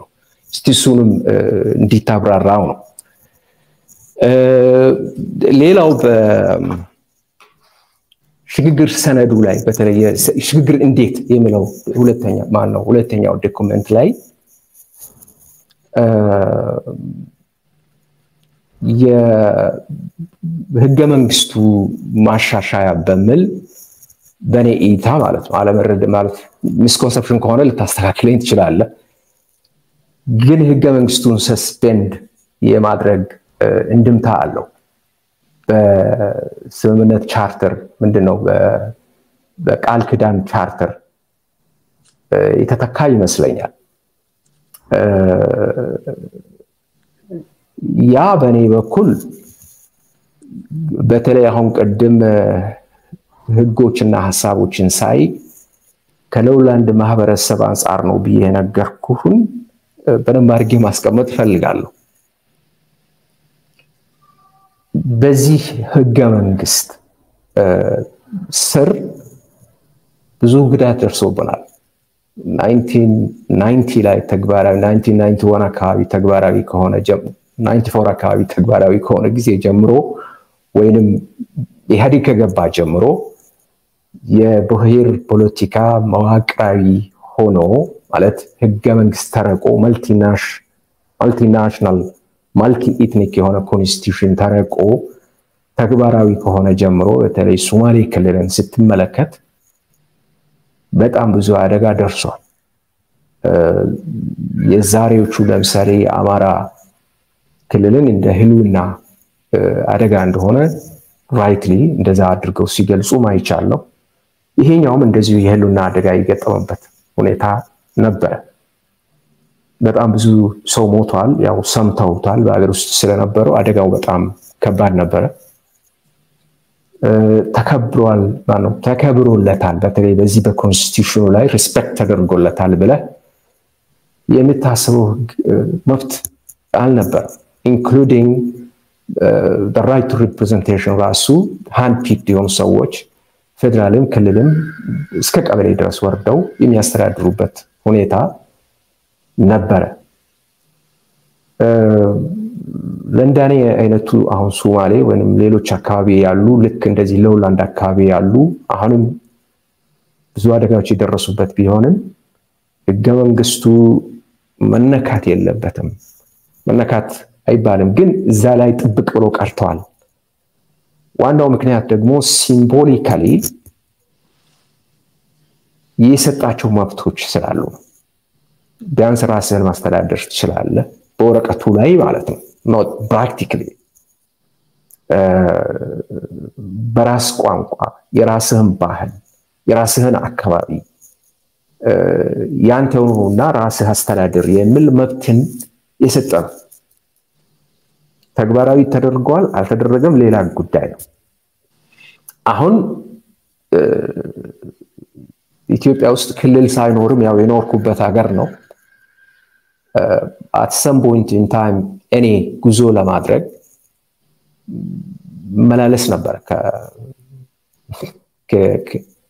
እስቲ እሱንም እንዲታብራራው ነው። ሌላው በሽግግር ሰነዱ ላይ በተለይ ሽግግር እንዴት የሚለው ሁለተኛው ዶክመንት ላይ የህገ መንግስቱ ማሻሻያ በሚል በኔ እይታ ማለት ነው አለመረድ ማለት ሚስኮንሰፕሽን ከሆነ ልታስተካክለኝ ትችላለህ። ግን ህገ መንግስቱን ሰስፔንድ የማድረግ እንድምታ አለው። በስምምነት ቻርተር ምንድነው በቃል ኪዳን ቻርተር የተተካ ይመስለኛል። ያ በኔ በኩል በተለይ አሁን ቀደም ህጎችና ሐሳቦችን ሳይ ከሎውላንድ ማህበረሰብ አንፃር ነው ብዬ ነገርኩህን በደንብ አድርጌ ማስቀመጥ ፈልጋለሁ። በዚህ ህገ መንግስት ስር ብዙ ጉዳት ደርሶብናል። 1990 ላይ ተግባራዊ 1991 አካባቢ ተግባራዊ ከሆነ 94 አካባቢ ተግባራዊ ከሆነ ጊዜ ጀምሮ ወይንም ኢህአዴግ ከገባ ጀምሮ የብሔር ፖለቲካ መዋቅራዊ ሆኖ ማለት ህገ መንግስት ተረቆ ማልቲናሽናል ማልቲ ኢትኒክ የሆነ ኮንስቲቱሽን ተረቆ ተግባራዊ ከሆነ ጀምሮ በተለይ ሶማሌ ክልልን ስትመለከት በጣም ብዙ አደጋ ደርሷል። የዛሬዎቹ ለምሳሌ አማራ ክልልን እንደ ህልውና አደጋ እንደሆነ ራይትሊ እንደዛ አድርገው ሲገልጹ ማይቻል ነው። ይሄኛውም እንደዚሁ የህልውና አደጋ የገጠመበት ሁኔታ ነበር። በጣም ብዙ ሰው ሞቷል። ያው ሰምተውታል በአገር ውስጥ ስለነበረው አደጋው በጣም ከባድ ነበር። ተከብሮለታል። በተለይ በዚህ በኮንስቲቱሽኑ ላይ ሪስፔክት ተደርጎለታል ብለ የምታስበው መብት አልነበረም። ኢንክሉዲንግ the right to representation ራሱ handpicked የሆኑ ሰዎች ፌደራልም ክልልም እስከ ቀበሌ ድረስ ወርደው የሚያስተዳድሩበት ሁኔታ ነበረ። ለንዳኔ አይነቱ አሁን ሶማሌ ወይንም ሌሎች አካባቢ ያሉ ልክ እንደዚህ ሎውላንድ አካባቢ ያሉ አሁንም ብዙ አደጋዎች የደረሱበት ቢሆንም ህገ መንግስቱ መነካት የለበትም። መነካት አይባልም፣ ግን እዛ ላይ ጥብቅ ብሎ ቀርተዋል። ዋናው ምክንያት ደግሞ ሲምቦሊካሊ የሰጣቸው መብቶች ስላሉ ቢያንስ ራስህን ማስተዳደር ትችላለህ በወረቀቱ ላይ ማለት ነው። not practically በራስ ቋንቋ የራስህን ባህል የራስህን አካባቢ ያንተው ነውና ራስህ አስተዳደር የሚል መብትን የሰጠው ተግባራዊ ተደርጓል አልተደረገም ሌላ ጉዳይ ነው። አሁን ኢትዮጵያ ውስጥ ክልል ሳይኖርም ያው የኖርኩበት ሀገር ነው። at some point in time እኔ ጉዞ ለማድረግ መላለስ ነበር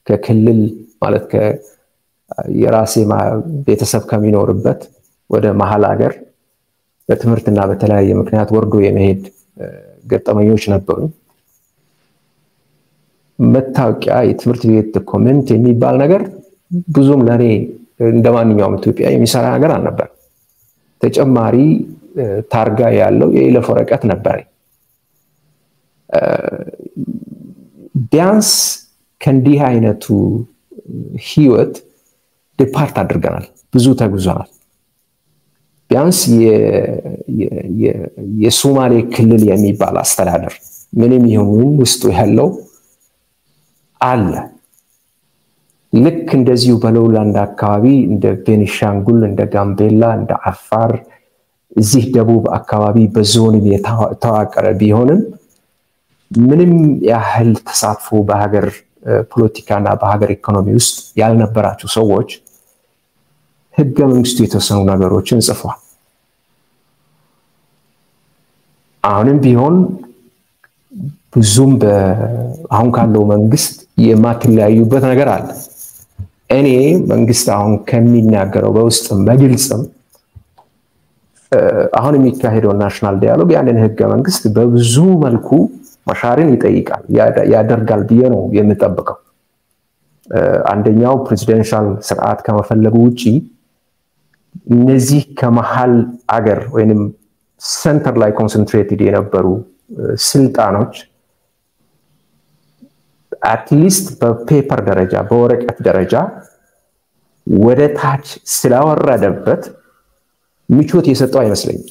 ከክልል ማለት የራሴ ቤተሰብ ከሚኖርበት ወደ መሃል ሀገር በትምህርትና በተለያየ ምክንያት ወርዶ የመሄድ ገጠመኞች ነበሩ። መታወቂያ የትምህርት ቤት ዶክመንት የሚባል ነገር ብዙም ለኔ እንደማንኛውም ኢትዮጵያ የሚሰራ ነገር አልነበር። ተጨማሪ ታርጋ ያለው የይለፍ ወረቀት ነበር። ቢያንስ ከእንዲህ አይነቱ ህይወት ዲፓርት አድርገናል፣ ብዙ ተጉዘናል። ቢያንስ የሶማሌ ክልል የሚባል አስተዳደር ምንም ይሁን ውስጡ ያለው አለ። ልክ እንደዚሁ በሎውላንድ አካባቢ እንደ ቤኒሻንጉል እንደ ጋምቤላ እንደ አፋር እዚህ ደቡብ አካባቢ በዞን የተዋቀረ ቢሆንም ምንም ያህል ተሳትፎ በሀገር ፖለቲካና በሀገር ኢኮኖሚ ውስጥ ያልነበራቸው ሰዎች ህገ መንግስቱ የተወሰኑ ነገሮችን ጽፏል። አሁንም ቢሆን ብዙም አሁን ካለው መንግስት የማትለያዩበት ነገር አለ። እኔ መንግስት አሁን ከሚናገረው በውስጥ በግልጽም አሁን የሚካሄደው ናሽናል ዳያሎግ ያንን ህገ መንግስት በብዙ መልኩ መሻርን ይጠይቃል ያደርጋል ብዬ ነው የምጠብቀው። አንደኛው ፕሬዚደንሻል ስርዓት ከመፈለጉ ውጪ እነዚህ ከመሃል አገር ወይንም ሴንተር ላይ ኮንሰንትሬትድ የነበሩ ስልጣኖች አትሊስት በፔፐር ደረጃ በወረቀት ደረጃ ወደ ታች ስላወረደበት ምቾት የሰጠው አይመስለኝም።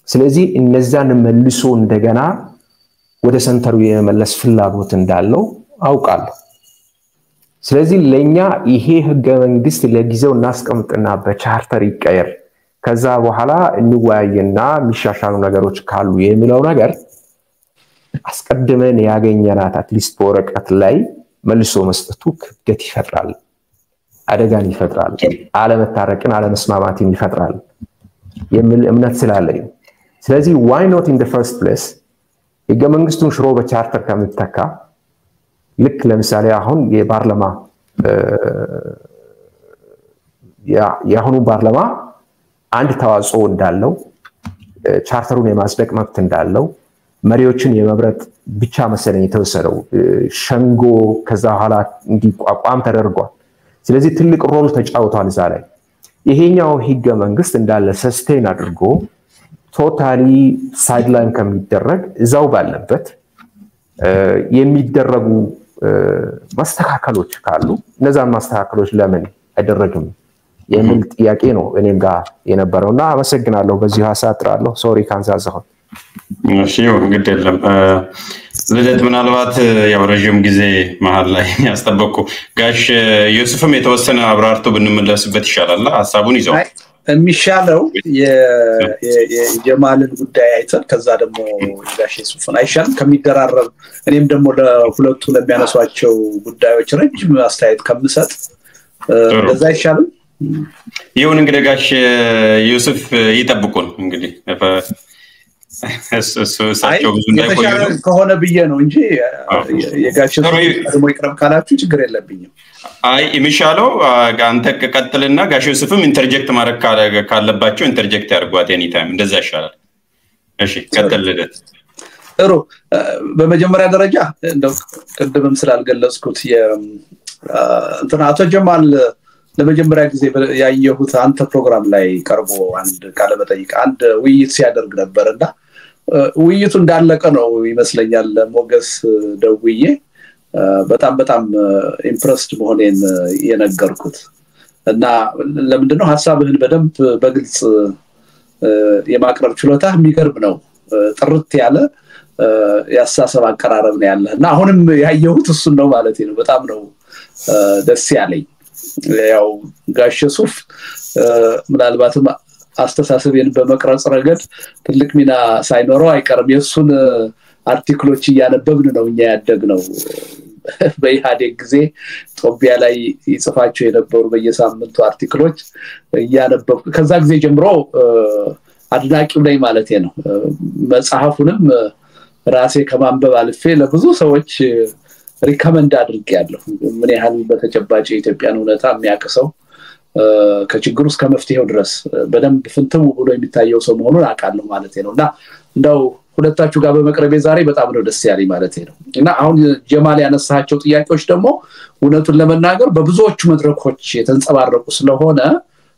ስለዚህ እነዛን መልሶ እንደገና ወደ ሰንተሩ የመለስ ፍላጎት እንዳለው አውቃለሁ። ስለዚህ ለኛ ይሄ ህገ መንግስት ለጊዜው እናስቀምጥና በቻርተር ይቀየር ከዛ በኋላ እንወያይና የሚሻሻሉ ነገሮች ካሉ የሚለው ነገር አስቀድመን ያገኘናት አትሊስት በወረቀት ላይ መልሶ መስጠቱ ክብደት ይፈጥራል፣ አደጋን ይፈጥራል፣ አለመታረቅን አለመስማማትን ይፈጥራል የሚል እምነት ስላለኝ ስለዚህ why not in the first place ህገ መንግስቱን ሽሮ በቻርተር ከምትተካ ልክ ለምሳሌ አሁን የፓርላማ የአሁኑ ፓርላማ አንድ ተዋጽኦ እንዳለው ቻርተሩን የማጽደቅ መብት እንዳለው መሪዎችን የመብረጥ ብቻ መሰለኝ የተወሰደው ሸንጎ ከዛ ኋላ እንዲቋቋም ተደርጓል። ስለዚህ ትልቅ ሮል ተጫውቷል እዛ ላይ። ይሄኛው ህገ መንግስት እንዳለ ሰስቴን አድርጎ ቶታሊ ሳይድላይን ከሚደረግ እዛው ባለበት የሚደረጉ ማስተካከሎች ካሉ እነዛን ማስተካከሎች ለምን አይደረግም የሚል ጥያቄ ነው እኔም ጋር የነበረውና አመሰግናለሁ። በዚህ ሀሳብ ጥራለሁ። ሶሪ ካንዛዛሁ። እሺ እንግዲህ የለም ልደት ምናልባት ያው ረጅም ጊዜ መሃል ላይ ያስጠበቁ ጋሽ ዮሴፍም የተወሰነ አብራርቶ ብንመለስበት ይሻላል ሐሳቡን ይዘው የሚሻለው የጀማልን ጉዳይ አይተን ከዛ ደግሞ ጋሽ ዮሴፍን አይሻልም ከሚደራረብ እኔም ደግሞ ለሁለቱ ለሚያነሷቸው ጉዳዮች ረጅም አስተያየት ከምሰጥ ለዛ ይሻላል። ይሁን እንግዲህ ጋሽ ዮሴፍ ይጠብቁን እንግዲህ እሳቸው ብዙ እንዳይቆዩ ከሆነ ብዬ ነው እንጂ የጋሽ ደግሞ ይቅርብ ካላችሁ ችግር የለብኝም። አይ የሚሻለው አንተ ቀጥልና ጋሽ ዮሴፍም ኢንተርጀክት ማድረግ ካለባቸው ኢንተርጀክት ያርጓት ኤኒ ታይም እንደዛ ይሻላል። እሺ ቀጥል ልደት። ጥሩ በመጀመሪያ ደረጃ እንደው ቅድምም ስላልገለጽኩት እንትና አቶ ጀማል ለመጀመሪያ ጊዜ ያየሁት አንተ ፕሮግራም ላይ ቀርቦ አንድ ቃለ መጠይቅ አንድ ውይይት ሲያደርግ ነበርና ውይይቱ እንዳለቀ ነው ይመስለኛል ሞገስ ደውዬ በጣም ኢምፕረስድ መሆኔን የነገርኩት እና ለምንድነው ሐሳብህን በደንብ በግልጽ የማቅረብ ችሎታ የሚገርም ነው። ጥርት ያለ ያሳሰብ አቀራረብ ነው ያለህና አሁንም ያየሁት እሱን ነው ማለት ነው። በጣም ነው ደስ ያለኝ። ያው ጋሽ ዮሴፍ ምናልባትም አስተሳሰብን በመቅረጽ ረገድ ትልቅ ሚና ሳይኖረው አይቀርም። የሱን አርቲክሎች እያነበብን ነው እኛ ያደግነው። በኢህአዴግ ጊዜ ጦቢያ ላይ ይጽፋቸው የነበሩ በየሳምንቱ አርቲክሎች እያነበብኩ ከዛ ጊዜ ጀምሮ አድናቂው ነኝ ማለቴ ነው። መጽሐፉንም ራሴ ከማንበብ አልፌ ለብዙ ሰዎች ሪከመንድ አድርጌያለሁ። ምን ያህል በተጨባጭ የኢትዮጵያን ሁኔታ የሚያቀሰው ከችግሩ እስከ መፍትሄው ድረስ በደንብ ፍንትው ብሎ የሚታየው ሰው መሆኑን አውቃለሁ ማለቴ ነውና እንደው ሁለታችሁ ጋር በመቅረቤ ዛሬ በጣም ነው ደስ ያለኝ ማለቴ ነው። እና አሁን ጀማል ያነሳቸው ጥያቄዎች ደግሞ እውነቱን ለመናገር በብዙዎቹ መድረኮች የተንጸባረቁ ስለሆነ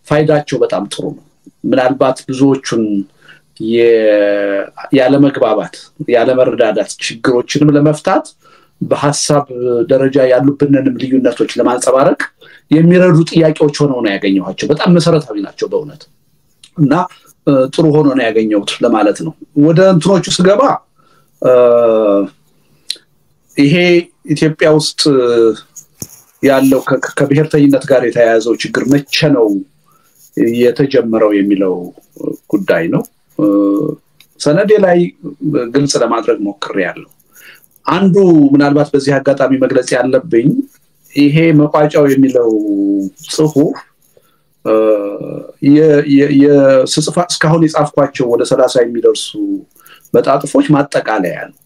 ፋይዳቸው በጣም ጥሩ ነው። ምናልባት ብዙዎቹን ያለ መግባባት ያለ መረዳዳት ችግሮችንም ለመፍታት በሐሳብ ደረጃ ያሉብንንም ልዩነቶች ለማንጸባረቅ የሚረዱ ጥያቄዎች ሆነው ነው ያገኘኋቸው። በጣም መሰረታዊ ናቸው በእውነት እና ጥሩ ሆኖ ነው ያገኘሁት ለማለት ነው። ወደ እንትኖቹ ስገባ ይሄ ኢትዮጵያ ውስጥ ያለው ከብሔርተኝነት ጋር የተያያዘው ችግር መቼ ነው የተጀመረው የሚለው ጉዳይ ነው። ሰነዴ ላይ ግልጽ ለማድረግ ሞክሬያለሁ። አንዱ ምናልባት በዚህ አጋጣሚ መግለጽ ያለብኝ ይሄ መቋጫው የሚለው ጽሁፍ የስጽፋ እስካሁን የጻፍኳቸው ወደ 30 የሚደርሱ መጣጥፎች ማጠቃለያ ነው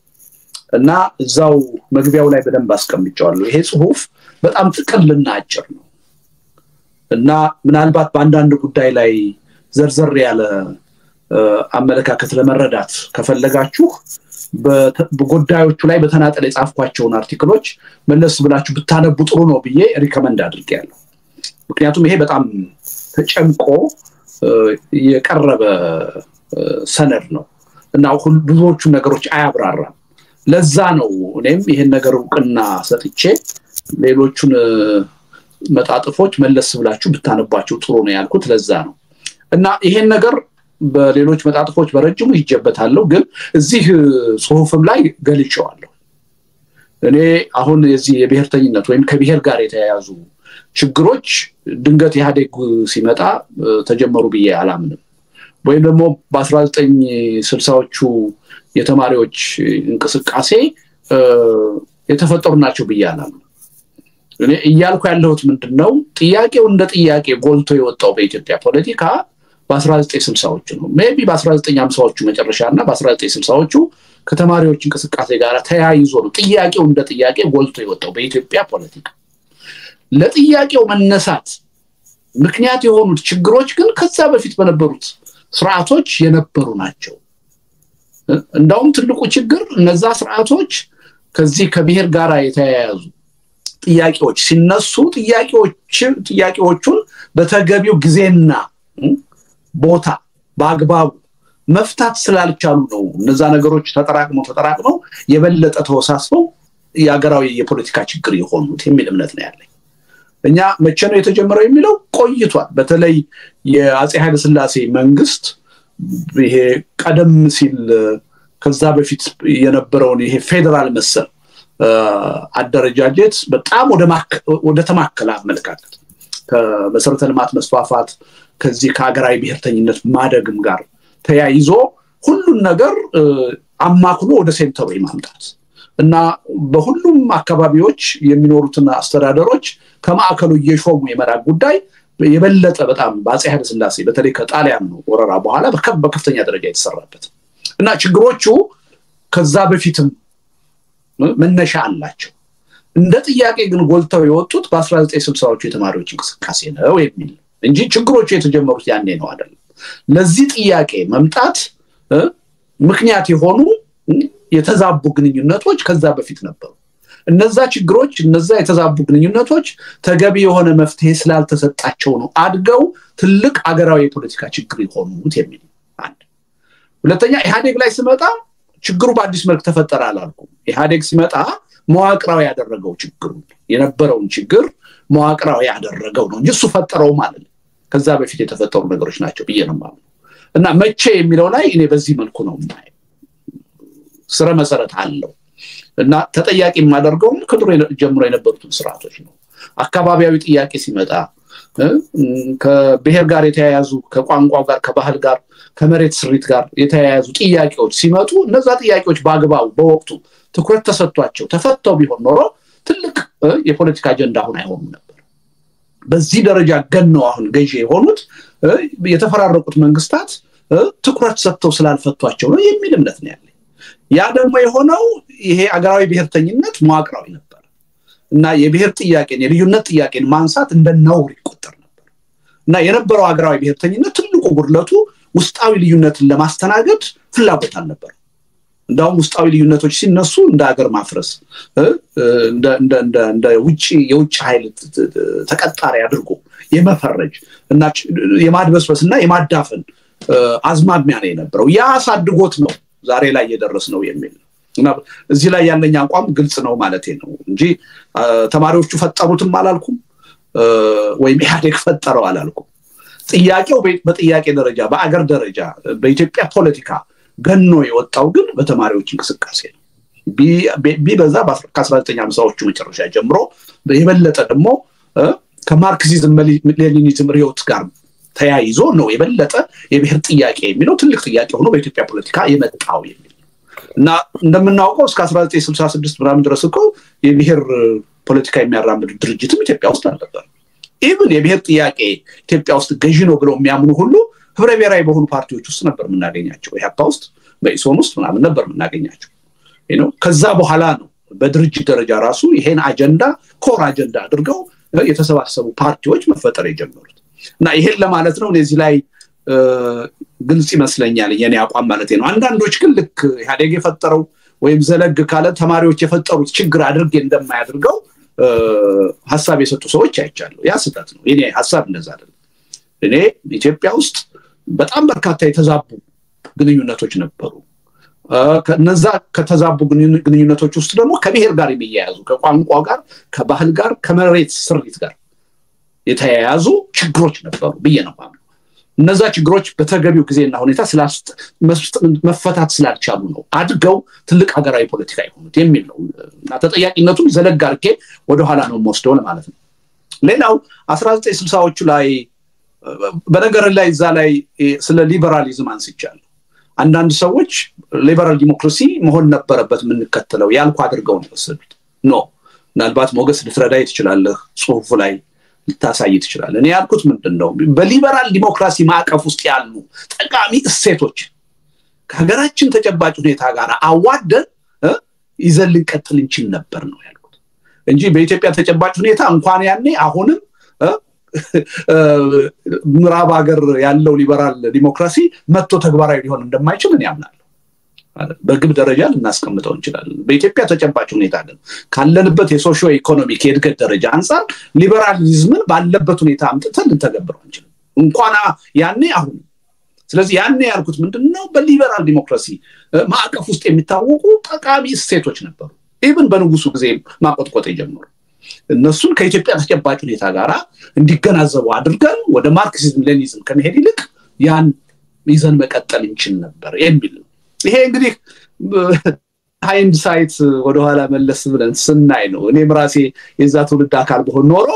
እና እዛው መግቢያው ላይ በደንብ አስቀምጫለሁ። ይሄ ጽሁፍ በጣም ጥቅልና አጭር ነው እና ምናልባት በአንዳንድ ጉዳይ ላይ ዘርዘር ያለ አመለካከት ለመረዳት ከፈለጋችሁ በጉዳዮቹ ላይ በተናጠል የጻፍኳቸውን አርቲክሎች መለስ ብላችሁ ብታነቡ ጥሩ ነው ብዬ ሪከመንድ አድርጌያለሁ። ምክንያቱም ይሄ በጣም ተጨምቆ የቀረበ ሰነድ ነው እና ብዙዎቹ ነገሮች አያብራራም። ለዛ ነው እኔም ይሄን ነገር እውቅና ሰጥቼ ሌሎቹን መጣጥፎች መለስ ብላችሁ ብታነባቸው ጥሩ ነው ያልኩት ለዛ ነው። እና ይሄን ነገር በሌሎች መጣጥፎች በረጅሙ ይጀበታለሁ ግን እዚህ ጽሁፍም ላይ ገልጬዋለሁ። እኔ አሁን የዚህ የብሔርተኝነት ወይም ከብሔር ጋር የተያያዙ ችግሮች ድንገት ኢህአዴግ ሲመጣ ተጀመሩ ብዬ አላምንም። ወይም ደግሞ በ1960ዎቹ የተማሪዎች እንቅስቃሴ የተፈጠሩ ናቸው ብዬ አላምንም። እኔ እያልኩ ያለሁት ምንድነው ጥያቄው እንደ ጥያቄ ጎልቶ የወጣው በኢትዮጵያ ፖለቲካ በ1960ዎቹ ነው። ሜቢ በ1950ዎቹ መጨረሻና በ1960ዎቹ ከተማሪዎች እንቅስቃሴ ጋር ተያይዞ ነው ጥያቄው እንደ ጥያቄ ጎልቶ የወጣው በኢትዮጵያ ፖለቲካ። ለጥያቄው መነሳት ምክንያት የሆኑት ችግሮች ግን ከዛ በፊት በነበሩት ስርዓቶች የነበሩ ናቸው። እንደውም ትልቁ ችግር እነዛ ስርዓቶች ከዚህ ከብሔር ጋር የተያያዙ ጥያቄዎች ሲነሱ ጥያቄዎቹን በተገቢው ጊዜና ቦታ በአግባቡ መፍታት ስላልቻሉ ነው እነዛ ነገሮች ተጠራቅመው የበለጠ ተወሳስበው የሀገራዊ የፖለቲካ ችግር የሆኑት የሚል እምነት ነው ያለኝ። እኛ መቼ ነው የተጀመረው የሚለው ቆይቷል። በተለይ የአፄ ኃይለ ሥላሴ መንግስት ይሄ ቀደም ሲል ከዛ በፊት የነበረውን ይሄ ፌደራል መሰል አደረጃጀት በጣም ወደ ተማከለ አመለካከት ከመሰረተ ልማት መስፋፋት ከዚህ ከሀገራዊ ብሔርተኝነት ማደግም ጋር ተያይዞ ሁሉን ነገር አማክሎ ወደ ሴንተሩ ማምጣት እና በሁሉም አካባቢዎች የሚኖሩትን አስተዳደሮች ከማዕከሉ እየሾሙ የመራቅ ጉዳይ የበለጠ በጣም በአፄ ኃይለ ሥላሴ በተለይ ከጣሊያን ወረራ በኋላ በከፍተኛ ደረጃ የተሰራበት እና ችግሮቹ ከዛ በፊትም መነሻ አላቸው። እንደ ጥያቄ ግን ጎልተው የወጡት በ1960ዎቹ የተማሪዎች እንቅስቃሴ ነው የሚል እንጂ ችግሮቹ የተጀመሩት ያኔ ነው አይደለም። ለዚህ ጥያቄ መምጣት ምክንያት የሆኑ የተዛቡ ግንኙነቶች ከዛ በፊት ነበሩ። እነዛ ችግሮች እነዛ የተዛቡ ግንኙነቶች ተገቢ የሆነ መፍትሄ ስላልተሰጣቸው ነው አድገው ትልቅ አገራዊ የፖለቲካ ችግር የሆኑት የሚል አንድ። ሁለተኛ ኢህአዴግ ላይ ሲመጣ ችግሩ በአዲስ መልክ ተፈጠረ አላልኩም። ኢህአዴግ ሲመጣ መዋቅራዊ ያደረገው ችግሩ የነበረውን ችግር መዋቅራዊ ያደረገው ነው እንጂ እሱ ፈጠረው ማለት ነው። ከዛ በፊት የተፈጠሩ ነገሮች ናቸው ብዬ ነው ማለት እና መቼ የሚለው ላይ እኔ በዚህ መልኩ ነው ማለት ስረ መሰረት አለው እና ተጠያቂ የማደርገው ከድሮ ጀምሮ የነበሩትን ስርዓቶች ነው። አካባቢያዊ ጥያቄ ሲመጣ ከብሔር ጋር የተያያዙ ከቋንቋው ጋር ከባህል ጋር ከመሬት ስሪት ጋር የተያያዙ ጥያቄዎች ሲመጡ እነዛ ጥያቄዎች በአግባቡ በወቅቱ ትኩረት ተሰጥቷቸው ተፈተው ቢሆን ኖሮ ትልቅ የፖለቲካ አጀንዳ ሆነ አይሆንም ነበር። በዚህ ደረጃ ገነው አሁን ገዢ የሆኑት የተፈራረቁት መንግስታት ትኩረት ሰጥተው ስላልፈቷቸው ነው የሚል እምነት ነው ያለኝ። ያ ደግሞ የሆነው ይሄ አገራዊ ብሔርተኝነት መዋቅራዊ ነበር እና የብሔር ጥያቄን የልዩነት ጥያቄን ማንሳት እንደነውር ይቆጠር ነበር እና የነበረው አገራዊ ብሔርተኝነት ትልቁ ጉድለቱ ውስጣዊ ልዩነትን ለማስተናገድ ፍላጎት አልነበረ። እንዳውም ውስጣዊ ልዩነቶች ሲነሱ እንደ ሀገር ማፍረስ እንደ የውጭ ኃይል ተቀጣሪ አድርጎ የመፈረጅ እና የማድበስበስና የማዳፈን አዝማሚያ ነው የነበረው። ያ አሳድጎት ነው ዛሬ ላይ የደረስነው የሚል እና እዚህ ላይ ያለኝ አቋም ግልጽ ነው ማለቴ ነው እንጂ ተማሪዎቹ ፈጠሩትም አላልኩም ወይም ኢህአዴግ ፈጠረው አላልኩም። ጥያቄው በጥያቄ ደረጃ በአገር ደረጃ በኢትዮጵያ ፖለቲካ ገኖ የወጣው ግን በተማሪዎች እንቅስቃሴ ነው። ቢበዛ ከ1950ዎቹ መጨረሻ ጀምሮ የበለጠ ደግሞ ከማርክሲዝም ሌኒኒዝም ሪዮት ጋር ተያይዞ ነው የበለጠ የብሔር ጥያቄ የሚለው ትልቅ ጥያቄ ሆኖ በኢትዮጵያ ፖለቲካ የመጣው የሚል እና እንደምናውቀው እስከ 1966 ምናምን ድረስ እኮ የብሔር ፖለቲካ የሚያራምድ ድርጅትም ኢትዮጵያ ውስጥ አልነበር። ኢቭን የብሔር ጥያቄ ኢትዮጵያ ውስጥ ገዢ ነው ብለው የሚያምኑ ሁሉ ህብረ ብሔራዊ በሆኑ ፓርቲዎች ውስጥ ነበር የምናገኛቸው። ኢህአፓ ውስጥ በኢሶን ውስጥ ምናምን ነበር የምናገኛቸው። ከዛ በኋላ ነው በድርጅት ደረጃ ራሱ ይሄን አጀንዳ ኮር አጀንዳ አድርገው የተሰባሰቡ ፓርቲዎች መፈጠር የጀመሩት። እና ይሄን ለማለት ነው እዚህ ላይ ግልጽ ይመስለኛል የኔ አቋም ማለት ነው። አንዳንዶች ግን ልክ ኢህአዴግ የፈጠረው ወይም ዘለግ ካለ ተማሪዎች የፈጠሩት ችግር አድርጌ እንደማያደርገው ሐሳብ የሰጡ ሰዎች አይቻለሁ። ያ ስህተት ነው። የኔ ሐሳብ እንደዛ አይደለም። እኔ ኢትዮጵያ ውስጥ በጣም በርካታ የተዛቡ ግንኙነቶች ነበሩ። ከነዛ ከተዛቡ ግንኙነቶች ውስጥ ደግሞ ከብሔር ጋር የሚያያዙ ከቋንቋ ጋር ከባህል ጋር ከመሬት ስሪት ጋር የተያያዙ ችግሮች ነበሩ ብዬ ነው ማለት። እነዛ ችግሮች በተገቢው ጊዜና ሁኔታ መፈታት ስላልቻሉ ነው አድገው ትልቅ ሀገራዊ ፖለቲካ የሆኑት የሚል ነው። እና ተጠያቂነቱን ዘለግ አድርጌ ወደ ኋላ ነው የምወስደው ማለት ነው። ሌላው 1960ዎቹ ላይ በነገር ላይ እዛ ላይ ስለ ሊበራሊዝም አንስቻለሁ። አንዳንድ ሰዎች ሊበራል ዲሞክራሲ መሆን ነበረበት የምንከተለው ያልኩ አድርገው ነው ወሰዱት። ኖ ምናልባት ሞገስ ልትረዳይ ትችላለህ፣ ጽሁፉ ላይ ልታሳይ ትችላለህ። እኔ ያልኩት ምንድነው በሊበራል ዲሞክራሲ ማዕቀፍ ውስጥ ያሉ ጠቃሚ እሴቶች ከሀገራችን ተጨባጭ ሁኔታ ጋር አዋደን ይዘን ልንቀጥል እንችል ነበር ነው ያልኩት እንጂ በኢትዮጵያ ተጨባጭ ሁኔታ እንኳን ያኔ አሁንም ምዕራብ ሀገር ያለው ሊበራል ዲሞክራሲ መጥቶ ተግባራዊ ሊሆን እንደማይችል እኔ አምናለሁ። በግብ ደረጃ ልናስቀምጠው እንችላለን። በኢትዮጵያ ተጨባጭ ሁኔታ ግን ካለንበት የሶሺዮ ኢኮኖሚክ የእድገት ደረጃ አንፃር ሊበራሊዝምን ባለበት ሁኔታ አምጥተን ልንተገብረው እንችላለን እንኳን ያኔ አሁን። ስለዚህ ያኔ ያልኩት ምንድነው በሊበራል ዲሞክራሲ ማዕቀፍ ውስጥ የሚታወቁ ጠቃሚ እሴቶች ነበሩ። ኢቭን በንጉሱ ጊዜ ማቆጥቆጥ የጀመሩ እነሱን ከኢትዮጵያ ተጨባጭ ሁኔታ ጋር እንዲገናዘቡ አድርገን ወደ ማርክሲዝም ሌኒዝም ከመሄድ ይልቅ ያን ይዘን መቀጠል እንችል ነበር የሚል ነው። ይሄ እንግዲህ ሃይንድ ሳይት ወደ ኋላ መለስ ብለን ስናይ ነው። እኔም ራሴ የዛ ትውልድ አካል በሆን ኖሮ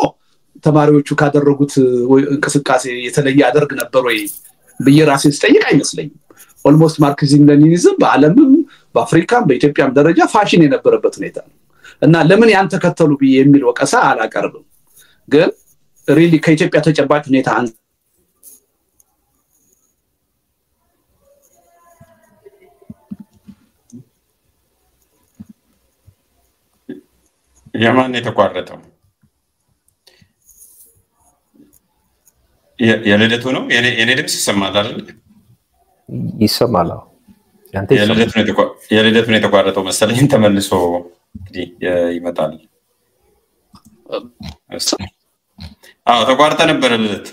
ተማሪዎቹ ካደረጉት እንቅስቃሴ የተለየ አደርግ ነበር ወይ ብዬ ራሴ ስጠይቅ አይመስለኝም። ኦልሞስት ማርክሲዝም ሌኒኒዝም በዓለምም በአፍሪካም በኢትዮጵያም ደረጃ ፋሽን የነበረበት ሁኔታ ነው እና ለምን ያን ተከተሉ ብዬ የሚል ወቀሳ አላቀርብም። ግን ሪሊ ከኢትዮጵያ ተጨባጭ ሁኔታ የማን የተቋረጠው የልደቱ ነው? የኔ ድምጽ ይሰማል አይደል? ይሰማል። የልደቱ ነው የተቋረጠው መሰለኝ። ተመልሶ እንግዲህ ይመጣል። ተቋርጠ ነበር ልደት።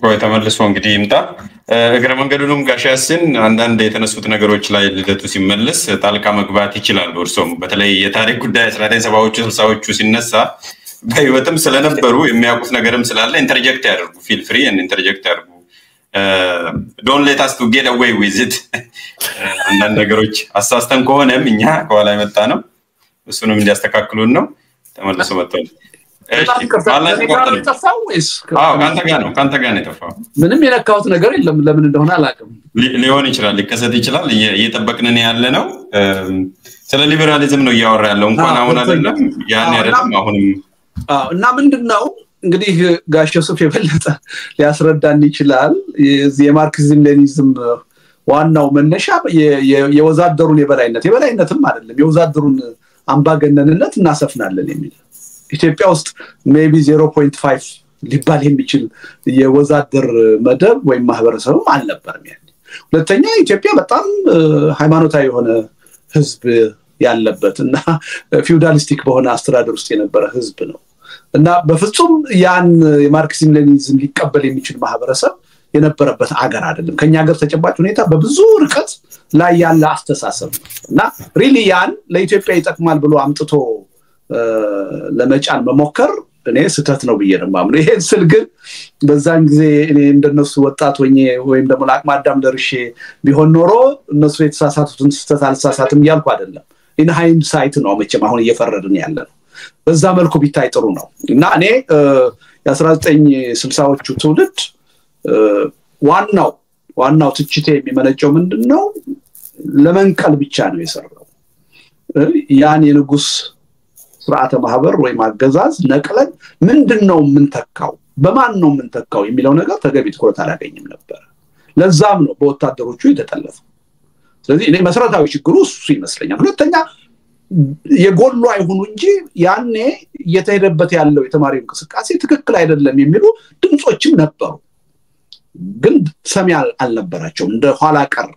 ወይ ተመልሶ እንግዲህ ይምጣ። እግረ መንገዱንም ጋሻስን አንዳንድ የተነሱት ነገሮች ላይ ልደቱ ሲመለስ ጣልቃ መግባት ይችላሉ። እርሶም በተለይ የታሪክ ጉዳይ 1970ዎቹ 60ዎቹ ሲነሳ በህይወትም ስለነበሩ የሚያውቁት ነገርም ስላለ ኢንተርጀክት ያደርጉ። ፊል ፍሪ and ኢንተርጀክት ያደርጉ። don't let us to get away with it። አንዳንድ ነገሮች አሳስተን ከሆነም እኛ ከኋላ የመጣ ነው እሱንም እንዲያስተካክሉን ነው። ተመልሶ መጥቷል። ካንተ ጋር ነው የጠፋው። ምንም የነካሁት ነገር የለም። ለምን እንደሆነ አላውቅም። ሊሆን ይችላል፣ ሊከሰት ይችላል። እየጠበቅን ያለ ነው። ስለ ሊበራሊዝም ነው እያወራ ያለው። እንኳን አሁን አይደለም ያን አይደለም አሁንም። እና ምንድነው እንግዲህ ጋሽ ዮሴፍ የበለጠ ሊያስረዳን ይችላል። የማርክሲዝም ሌኒዝም ዋናው መነሻ የወዛደሩን የበላይነትም አይደለም የወዛደሩን አምባገነንነት እናሰፍናለን የሚል ኢትዮጵያ ውስጥ ሜቢ 0.5 ሊባል የሚችል የወዛደር መደብ ወይም ማህበረሰብም አልነበረም ያኔ። ሁለተኛ ኢትዮጵያ በጣም ሃይማኖታዊ የሆነ ህዝብ ያለበትና ፊውዳሊስቲክ በሆነ አስተዳደር ውስጥ የነበረ ህዝብ ነው እና በፍጹም ያን የማርክሲዝም ሌኒኒዝም ሊቀበል የሚችል ማህበረሰብ የነበረበት አገር አይደለም። ከኛ ሀገር ተጨባጭ ሁኔታ በብዙ ርቀት ላይ ያለ አስተሳሰብ እና ሪሊ ያን ለኢትዮጵያ ይጠቅማል ብሎ አምጥቶ ለመጫን መሞከር እኔ ስህተት ነው ብዬ ነው የማምነው። ይሄን ስል ግን በዛን ጊዜ እኔ እንደነሱ ወጣት ሆኜ ወይም ደግሞ ለአቅመ አዳም ደርሼ ቢሆን ኖሮ እነሱ የተሳሳቱትን ስህተት አልሳሳትም እያልኩ አይደለም። ኢን ሃይንድ ሳይት ነው መቼም አሁን እየፈረድን ያለ ነው። በዛ መልኩ ቢታይ ጥሩ ነው እና እኔ የ1960ዎቹ ትውልድ ዋናው ትችቴ የሚመነጨው ምንድነው ለመንቀል ብቻ ነው የሰራው ያን የንጉስ ስርዓተ ማህበር ወይ ማገዛዝ ነቅለን ምንድነው ምንተካው በማን ነው ምንተካው የሚለው ነገር ተገቢ ትኩረት አላገኝም ነበር ለዛም ነው በወታደሮቹ የተጠለፈው ስለዚህ እኔ መሰረታዊ ችግሩ እሱ ይመስለኛል ሁለተኛ የጎሉ አይሁኑ እንጂ ያኔ እየተሄደበት ያለው የተማሪው እንቅስቃሴ ትክክል አይደለም የሚሉ ድምጾችም ነበሩ ግን ሰሚ አልነበራቸው እንደ ኋላ ቀር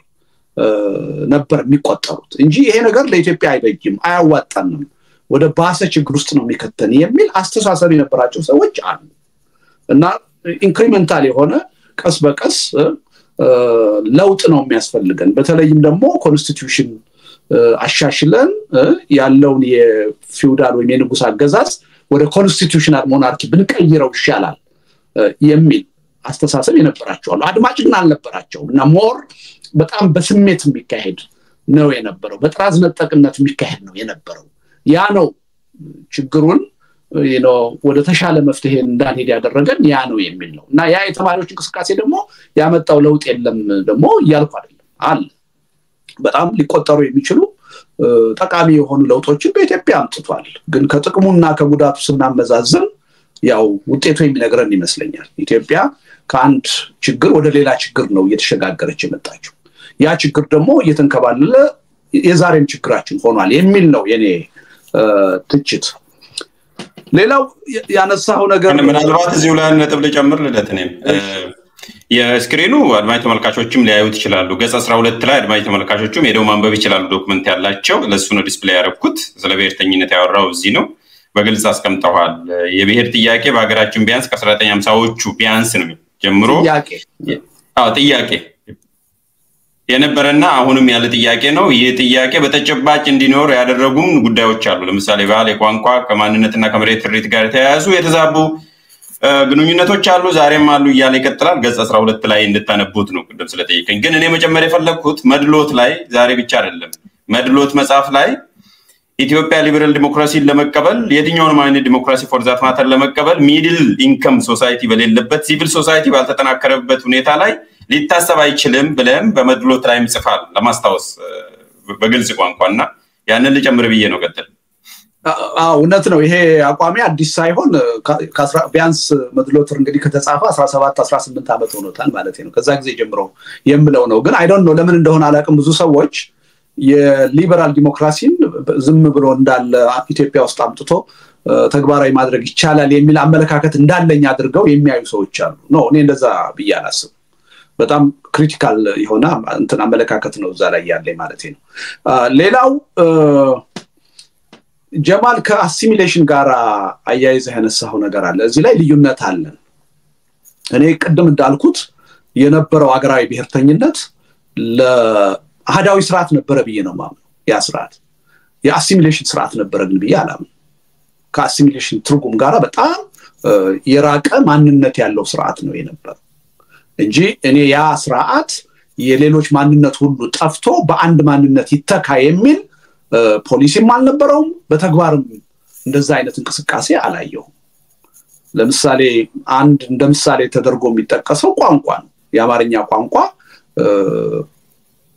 ነበር የሚቆጠሩት እንጂ ይሄ ነገር ለኢትዮጵያ አይበጅም አያዋጣንም ወደ ባሰ ችግር ውስጥ ነው የሚከተን የሚል አስተሳሰብ የነበራቸው ሰዎች አሉ እና ኢንክሪመንታል የሆነ ቀስ በቀስ ለውጥ ነው የሚያስፈልገን በተለይም ደግሞ ኮንስቲቲዩሽን አሻሽለን ያለውን የፊውዳል ወይ የንጉስ አገዛዝ ወደ ኮንስቲቲዩሽናል ሞናርኪ ብንቀይረው ይሻላል የሚል አስተሳሰብ የነበራቸው አሉ አድማጭ ግን አልነበራቸው እና ሞር በጣም በስሜት የሚካሄድ ነው የነበረው በጥራዝ ነጠቅነት የሚካሄድ ነው የነበረው ያ ነው ችግሩን ወደ ተሻለ መፍትሄ እንዳንሄድ ያደረገን ያ ነው የሚል ነው እና ያ የተማሪዎች እንቅስቃሴ ደግሞ ያመጣው ለውጥ የለም ደግሞ ያልኩ አይደለም አለ በጣም ሊቆጠሩ የሚችሉ ጠቃሚ የሆኑ ለውጦችን በኢትዮጵያ አምጥቷል ግን ከጥቅሙና ከጉዳቱ ስናመዛዝን ያው ውጤቱ የሚነግረን ይመስለኛል ኢትዮጵያ ከአንድ ችግር ወደ ሌላ ችግር ነው እየተሸጋገረች የመጣችው ያ ችግር ደግሞ እየተንከባለለ የዛሬም ችግራችን ሆኗል የሚል ነው የኔ ትችት ሌላው ያነሳው ነገር ምናልባት እዚሁ ላይ ነጥብ ልጨምር ልደትኔም የስክሪኑ አድማጭ ተመልካቾችም ሊያዩት ይችላሉ ገጽ 12 ላይ አድማጭ ተመልካቾችም ሄደው ማንበብ ይችላሉ ዶክመንት ያላቸው ለሱ ነው ዲስፕሌይ ያደረኩት ስለ ብሔርተኝነት ያወራው እዚህ ነው በግልጽ አስቀምጠዋል የብሔር ጥያቄ በአገራችን ቢያንስ ከ1950ዎቹ ቢያንስ ነው ጀምሮ ጥያቄ የነበረና አሁንም ያለ ጥያቄ ነው ይሄ ጥያቄ በተጨባጭ እንዲኖር ያደረጉም ጉዳዮች አሉ ለምሳሌ ባህል ቋንቋ ከማንነትና ከመሬት ትርኢት ጋር ተያያዙ የተዛቡ ግንኙነቶች አሉ ዛሬም አሉ ይያለ ይቀጥላል ገጽ 12 ላይ እንድታነቡት ነው ቅድም ስለጠየቀኝ ግን እኔ መጀመር የፈለኩት መድሎት ላይ ዛሬ ብቻ አይደለም መድሎት መጽሐፍ ላይ ኢትዮጵያ ሊበራል ዲሞክራሲን ለመቀበል የትኛውንም አይነት ዲሞክራሲ ፎር ዛት ማተር ለመቀበል ሚድል ኢንከም ሶሳይቲ በሌለበት ሲቪል ሶሳይቲ ባልተጠናከረበት ሁኔታ ላይ ሊታሰብ አይችልም ብለም በመድሎት ላይ ምጽፋል ለማስታወስ በግልጽ ቋንቋና ያንን ልጨምር ብዬ ነው ቀጥል እውነት ነው ይሄ አቋሚ አዲስ ሳይሆን ቢያንስ መድሎት እንግዲህ ከተጻፈ 17 18 አመት ሆኖታል ማለት ነው ከዛ ጊዜ ጀምሮ የምለው ነው ግን አይ ዶንት ኖ ለምን እንደሆነ አላቅም ብዙ ሰዎች የሊበራል ዲሞክራሲን ዝም ብሎ እንዳለ ኢትዮጵያ ውስጥ አምጥቶ ተግባራዊ ማድረግ ይቻላል የሚል አመለካከት እንዳለኝ አድርገው የሚያዩ ሰዎች አሉ ነው እኔ እንደዛ ብያላስብ በጣም ክሪቲካል የሆነ እንትን አመለካከት ነው እዛ ላይ ያለኝ ማለት ነው ሌላው ጀማል ከአሲሚሌሽን ጋር አያይዘህ ያነሳው ነገር አለ እዚህ ላይ ልዩነት አለን እኔ ቅድም እንዳልኩት የነበረው አገራዊ ብሔርተኝነት ለአህዳዊ ስርዓት ነበረ ብዬ ነው ማምነው ያ ስርዓት የአሲሚሌሽን ስርዓት ነበረ ግን ብዬ አላምንም ከአሲሚሌሽን ትርጉም ጋር በጣም የራቀ ማንነት ያለው ስርዓት ነው የነበረው እንጂ እኔ ያ ስርዓት የሌሎች ማንነት ሁሉ ጠፍቶ በአንድ ማንነት ይተካ የሚል ፖሊሲም አልነበረውም በተግባርም እንደዛ አይነት እንቅስቃሴ አላየሁም ለምሳሌ አንድ እንደምሳሌ ተደርጎ የሚጠቀሰው ቋንቋ ነው የአማርኛ ቋንቋ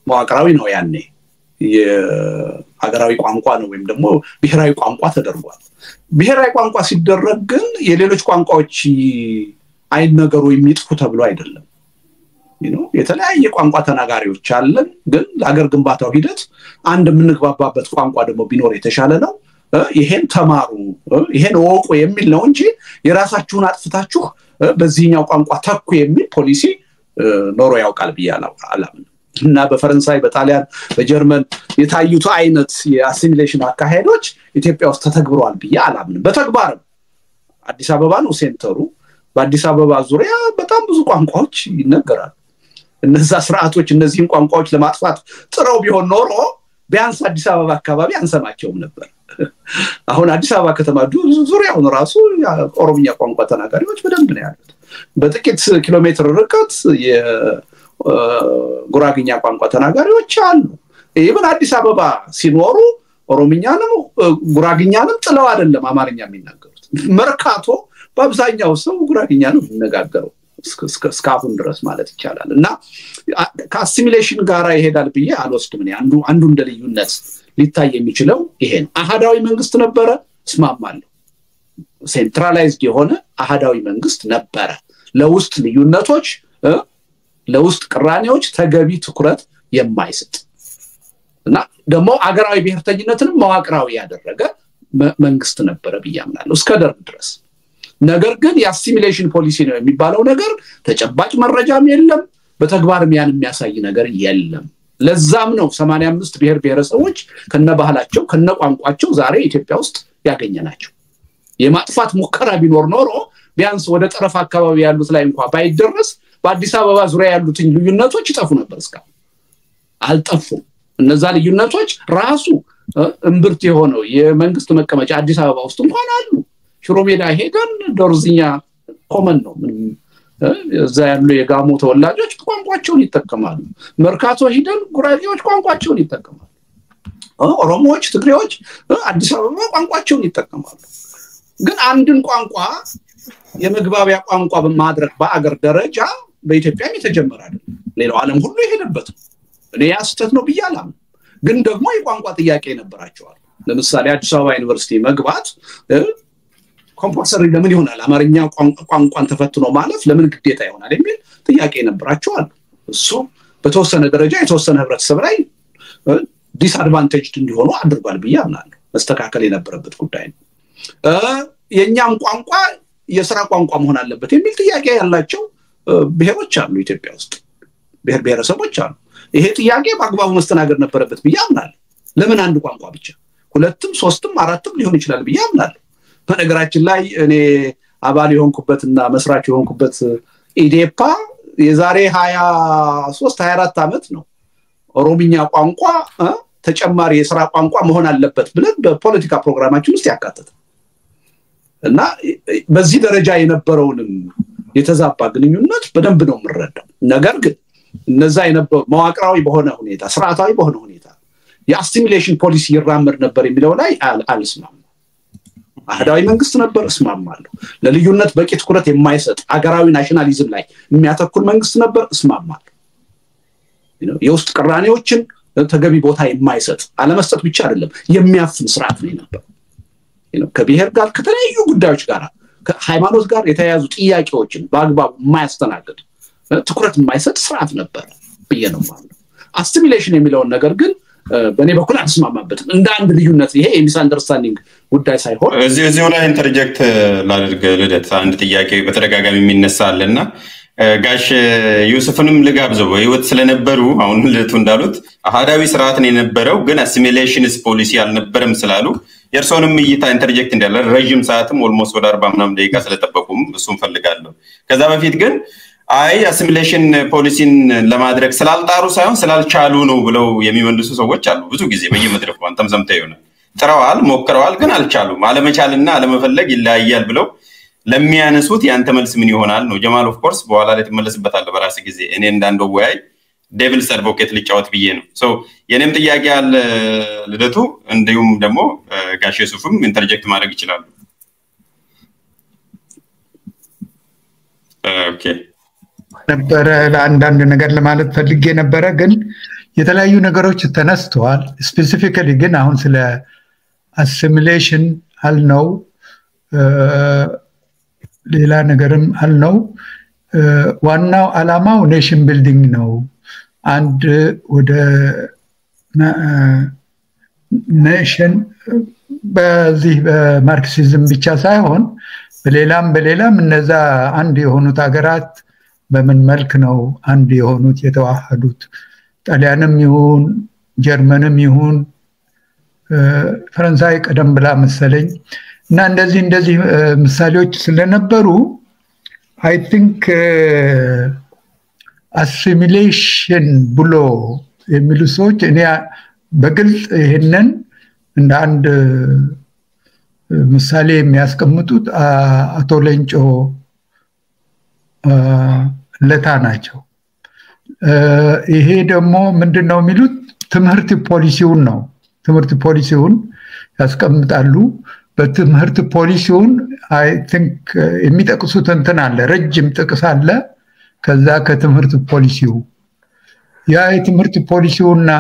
መዋቅራዊ ነው ያኔ የሀገራዊ ቋንቋ ነው ወይም ደግሞ ብሔራዊ ቋንቋ ተደርጓል ብሔራዊ ቋንቋ ሲደረግ ግን የሌሎች ቋንቋዎች አይነገሩ የሚጥፉ ተብሎ አይደለም የተለያየ ቋንቋ ተናጋሪዎች አለን ግን ለሀገር ግንባታው ሂደት አንድ ምንግባባበት ቋንቋ ደግሞ ቢኖር የተሻለ ነው ይሄን ተማሩ ይሄን ወቁ የሚል ነው እንጂ የራሳችሁን አጥፍታችሁ በዚህኛው ቋንቋ ተኩ የሚል ፖሊሲ ኖሮ ያውቃል ብያለሁ እና በፈረንሳይ በጣሊያን በጀርመን የታዩት አይነት የአሲሚሌሽን አካሄዶች ኢትዮጵያ ውስጥ ተተግብሯል ብያለሁ በተግባር አዲስ አበባ ነው ሴንተሩ በአዲስ አበባ ዙሪያ በጣም ብዙ ቋንቋዎች ይነገራሉ እነዛ ስርዓቶች እነዚህን ቋንቋዎች ለማጥፋት ጥረው ቢሆን ኖሮ ቢያንስ አዲስ አበባ አካባቢ አንሰማቸውም ነበር አሁን አዲስ አበባ ከተማ ዙሪያውን ራሱ ኦሮምኛ ቋንቋ ተናጋሪዎች በደንብ ነው ያሉት በጥቂት ኪሎ ሜትር ርቀት የጉራግኛ ቋንቋ ተናጋሪዎች አሉ ይሄን አዲስ አበባ ሲኖሩ ኦሮምኛንም ጉራግኛንም ጥለው አይደለም አማርኛ የሚናገሩት መርካቶ በአብዛኛው ሰው ጉራጌኛ ነው የሚነጋገረው እስካሁን ድረስ ማለት ይቻላል እና ከአሲሚሌሽን ጋራ ይሄዳል ብዬ አልወስድም እኔ አንዱ እንደ ልዩነት ሊታይ የሚችለው ይሄ ነው አሃዳዊ መንግስት ነበረ እስማማለሁ ሴንትራላይዝድ የሆነ አሃዳዊ መንግስት ነበረ ለውስጥ ልዩነቶች ለውስጥ ቅራኔዎች ተገቢ ትኩረት የማይሰጥ እና ደግሞ አገራዊ ብሔርተኝነትን መዋቅራዊ ያደረገ መንግስት ነበረ ብያምናለሁ እስከ ደርግ ድረስ ነገር ግን የአሲሚሌሽን ፖሊሲ ነው የሚባለው ነገር ተጨባጭ መረጃም የለም በተግባርም ያን የሚያሳይ ነገር የለም ለዛም ነው 85 ብሔረሰቦች ከነባህላቸው ከነቋንቋቸው ዛሬ ኢትዮጵያ ውስጥ ያገኘናቸው የማጥፋት ሙከራ ቢኖር ኖሮ ቢያንስ ወደ ጠረፍ አካባቢ ያሉት ላይ እንኳን ባይደረስ በአዲስ አበባ ዙሪያ ያሉት ልዩነቶች ይጠፉ ነበር እስካሁን አልጠፉም እነዛ ልዩነቶች ራሱ እምብርት የሆነው የመንግስት መቀመጫ አዲስ አበባ ውስጥ እንኳን አሉ ሽሮሜዳ ሄደን ዶርዝኛ ኮመን ነው እዛ ያሉ የጋሞ ተወላጆች ቋንቋቸውን ይጠቀማሉ መርካቶ ሄደን ጉራጌዎች ቋንቋቸውን ይጠቀማሉ ኦሮሞዎች ትግሬዎች አዲስ አበባ ቋንቋቸውን ይጠቀማሉ ግን አንድን ቋንቋ የመግባቢያ ቋንቋ በማድረግ በአገር ደረጃ በኢትዮጵያም የተጀመረ አይደለም ሌላው ዓለም ሁሉ ይሄድበት እኔ ያስተት ነው ብያለሁ ግን ደግሞ የቋንቋ ጥያቄ ነበራቸዋል ለምሳሌ አዲስ አበባ ዩኒቨርሲቲ መግባት ኮምፐልሰሪ ለምን ይሆናል አማርኛ ቋንቋን ተፈትኖ ማለፍ ለምን ግዴታ ይሆናል የሚል ጥያቄ ነበራቸዋል እሱ በተወሰነ ደረጃ የተወሰነ ህብረተሰብ ላይ ዲስአድቫንቴጅድ እንዲሆኑ አድርጓል ብያምናለሁ መስተካከል የነበረበት ጉዳይ ነው የኛም ቋንቋ የሥራ ቋንቋ መሆን አለበት የሚል ጥያቄ ያላቸው ብሔሮች አሉ ኢትዮጵያ ውስጥ ብሔረሰቦች አሉ ይሄ ጥያቄ በአግባቡ መስተናገድ ነበረበት ብያምናለሁ ለምን አንድ ቋንቋ ብቻ ሁለትም ሶስትም አራትም ሊሆን ይችላል ብያምናለሁ በነገራችን ላይ እኔ አባል የሆንኩበትና መስራች የሆንኩበት ኢዴፓ የዛሬ 23 24 አመት ነው ኦሮሚኛ ቋንቋ ተጨማሪ የሥራ ቋንቋ መሆን አለበት ብለን በፖለቲካ ፕሮግራማችን ውስጥ ያካተተ እና በዚህ ደረጃ የነበረውንም የተዛባ ግንኙነት በደንብ ነው የምረዳው ነገር ግን እነዛ የነበረው መዋቅራዊ በሆነ ሁኔታ ስርዓታዊ በሆነ ሁኔታ የአሲሚሌሽን ፖሊሲ ይራመድ ነበር የሚለው ላይ አልስማማም አህዳዊ መንግስት ነበር እስማማለሁ ለልዩነት በቂ ትኩረት የማይሰጥ አገራዊ ናሽናሊዝም ላይ የሚያተኩር መንግስት ነበር እስማማለሁ የውስጥ ቅራኔዎችን ተገቢ ቦታ የማይሰጥ አለመስጠት ብቻ አይደለም የሚያፍን ስርዓት ነው ነበር ከብሔር ጋር ከተለያዩ ጉዳዮች ጋር ከሃይማኖት ጋር የተያያዙ ጥያቄዎችን በአግባቡ የማያስተናግድ ትኩረት የማይሰጥ ስርዓት ነበር ብየነው ማለት አሲሚሌሽን የሚለው ነገር ግን በኔ በኩል አልስማማበትም እንደ አንድ ልዩነት ይሄ የሚስ አንደርስታንዲንግ ጉዳይ ሳይሆን እዚሁ ላይ ኢንተርጀክት ላድርግ ልደት አንድ ጥያቄ በተደጋጋሚ የሚነሳልና ጋሽ ዩሱፍንም ልጋብዘው በህይወት ስለነበሩ አሁን ልደቱ እንዳሉት አሃዳዊ ስርዓት ነው የነበረው ግን አሲሚሌሽንስ ፖሊሲ አልነበረም ስላሉ የርሶንም እይታ ኢንተርጀክት እንዳለ ረጅም ሰዓትም ኦልሞስት ወደ 40 ምናምን ደቂቃ ስለተጠበቁም እሱን ፈልጋለሁ ከዛ በፊት ግን አይ አሲሚሌሽን ፖሊሲን ለማድረግ ስላልጣሩ ሳይሆን ስላልቻሉ ነው ብለው የሚመልሱ ሰዎች አሉ ብዙ ጊዜ በየመድረኩ አንተም ሰምተህ ይሆናል ጥረዋል ሞክረዋል ግን አልቻሉም አለመቻልና አለመፈለግ ይለያያል ብለው ለሚያነሱት ያንተ መልስ ምን ይሆናል ነው ጀማል ኦፍ ኮርስ በኋላ ላይ ተመለስበታለህ በራስ ጊዜ እኔ እንዳንደው ወይ ዴቪልስ አድቮኬት ሊጫወት ብዬ ነው ሶ የኔም ጥያቄ አለ ልደቱ እንዲሁም ደግሞ ጋሽ ዩሱፍም ኢንተርጀክት ማድረግ ይችላሉ ኦኬ ነበር ለአንዳንድ ነገር ለማለት ፈልጌ ነበር ግን የተለያዩ ነገሮች ተነስተዋል ስፔሲፊካሊ ግን አሁን ስለ አሲሚሌሽን አልነው ሌላ ነገርም አልነው ዋናው ዓላማው ኔሽን ቢልዲንግ ነው አንድ ወደ ኔሽን በዚህ በማርክሲዝም ብቻ ሳይሆን በሌላም እነዛ አንድ የሆኑት ሀገራት በምን መልክ ነው አንድ የሆኑት የተዋሃዱት ጣሊያንም ይሁን ጀርመንም ይሁን ፈረንሳይ ቀደም ብላ መሰለኝ እና እንደዚህ ምሳሌዎች ስለነበሩ I think assimilation ብሎ የሚሉ ሰዎች እኔ በግልጽ ይሄንን እንደ አንድ ምሳሌ የሚያስቀምጡት አቶ ሌንጮ ለታ ናቸው ይሄ ደግሞ ምንድነው የሚሉት ትምህርት ፖሊሲውን ያስቀምጣሉ በትምህርት ፖሊሲውን አይ ቲንክ የሚጠቅሱት እንትን አለ ረጅም ጥቅስ አለ ከዛ ከትምህርት ፖሊሲው ያ የትምህርት ፖሊሲውና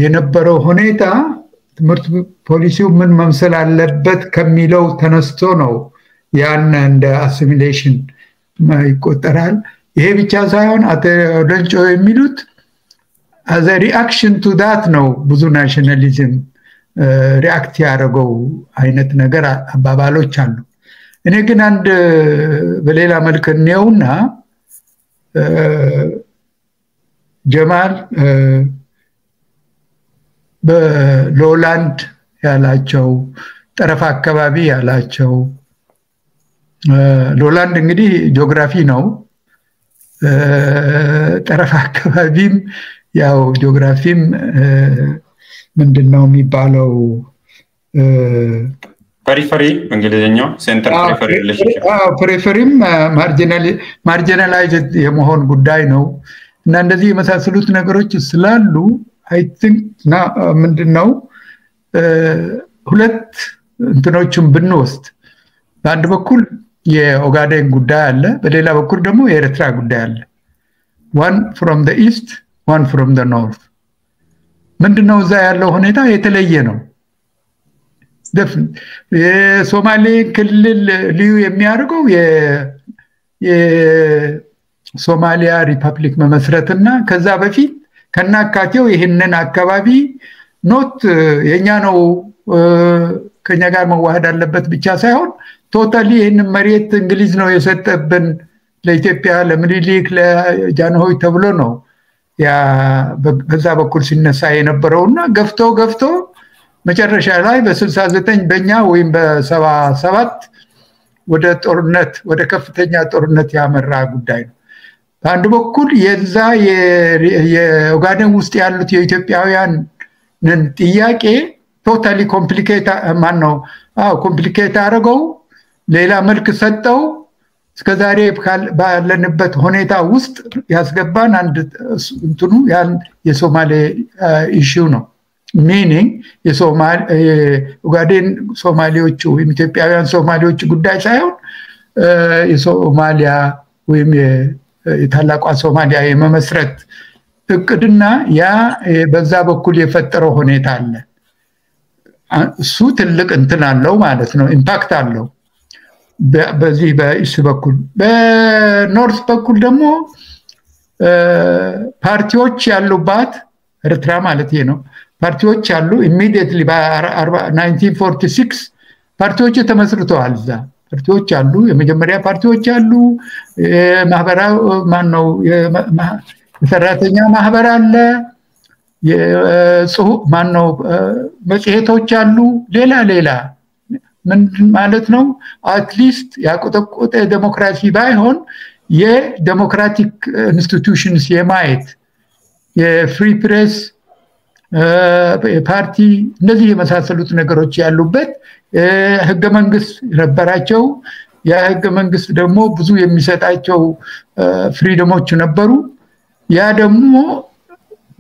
የነበረው ሁኔታ ትምህርት ፖሊሲው ምን መምሰል አለበት ከሚለው ተነስቶ ነው ያን እንደ አሲሚሌሽን ይቆጠራል ይሄ ብቻ ሳይሆን አተደንጮ የሚሉት as a reaction to that ነው ብዙ ናሽናሊዝም ሪአክት ያደረገው አይነት ነገር አባባሎች አሉ እኔ ግን አንድ በሌላ መልክ ነውና ጀማል በሎላንድ ያላቸው ጠረፍ አካባቢ ያላቸው ሎላንድ እንግዲህ ጂኦግራፊ ነው ጠረፍ አካባቢም ያው ጂኦግራፊም ምንድነው የሚባለው ፐሪፈሪ እንግሊዝኛው ሴንተር ፐሪፈሪ ሪሌሽንሺፕ ፐሪፈሪም ማርጂናላይዝድ የመሆን ጉዳይ ነው እና እንደዚህ የመሳሰሉት ነገሮች ስላሉ አይ ቲንክ ምንድነው ሁለት እንትኖችን ብንወስድ በአንድ በኩል የኦጋዴን ጉዳይ አለ በሌላ በኩል ደግሞ የኤርትራ ጉዳይ አለ one from the east one from the north ምንድነው እዛ ያለው ሁኔታ የተለየ ነው የሶማሌ ክልል ልዩ የሚያደርገው የሶማሊያ ሪፐብሊክ መመስረትና ከዛ በፊት ከናካቴው ይሄንን አካባቢ ኖት የኛ ነው ከኛ ጋር መዋሃድ አለበት ብቻ ሳይሆን ቶታሊ ይሄንን መሬት እንግሊዝ ነው የሰጠብን ለኢትዮጵያ ለምኒልክ ለጃንሆይ ተብሎ ነው ያ በዛ በኩል ሲነሳ የነበረውና ገፍቶ መጨረሻ ላይ በ69 በእኛ ወይም በ77 ወደ ጦርነት ወደ ከፍተኛ ጦርነት ያመራ ጉዳይ ነው በአንድ በኩል የዛ የኦጋዴን ውስጥ ያሉት የኢትዮጵያውያን ጥያቄ ቶታሊ ኮምፕሊኬት ማነው ኮምፕሊኬት አደረገው ሌላ መልክ ሰጠው እስከዛሬ ባለንበት ሁኔታ ውስጥ ያስገባን አንድ እንትኑ ያን የሶማሌ ኢሹ ነው meaning የኦጋዴን ሶማሌዎቹ ወይም ኢትዮጵያውያን ሶማሌዎች ጉዳይ ሳይሆን የሶማሊያ ወይም የታላቋ ሶማሊያ የመመስረት እቅድና ያ በዛ በኩል የፈጠረው ሁኔታ አለ እሱ ትልቅ እንትን አለው ማለት ነው ኢምፓክት አለው በዚህ በኢስ በኩል በኖርዝ በኩል ደግሞ ፓርቲዎች ያሉባት ኤርትራ ማለት ነው ፓርቲዎች አሉ immediately በ1946 ፓርቲዎች ተመስርተዋል እዛ ፓርቲዎች አሉ የመጀመሪያ ፓርቲዎች አሉ ማህበራዊ ማነው የሰራተኛ ማህበር አለ የጽሁፍ ማነው መጽሔቶች አሉ ሌላ ምን ማለት ነው አትሊስት ያቆጠቆጠ ዲሞክራሲ ባይሆን የዲሞክራቲክ ኢንስቲትዩሽንስ የማየት የፍሪ ፕሬስ ፓርቲ እንደዚህ የመሳሰሉት ነገሮች ያሉበት ህገ መንግስት ነበራቸው ያ ህገ መንግስት ደግሞ ብዙ የሚሰጣቸው ፍሪደሞች ነበሩ ያ ደግሞ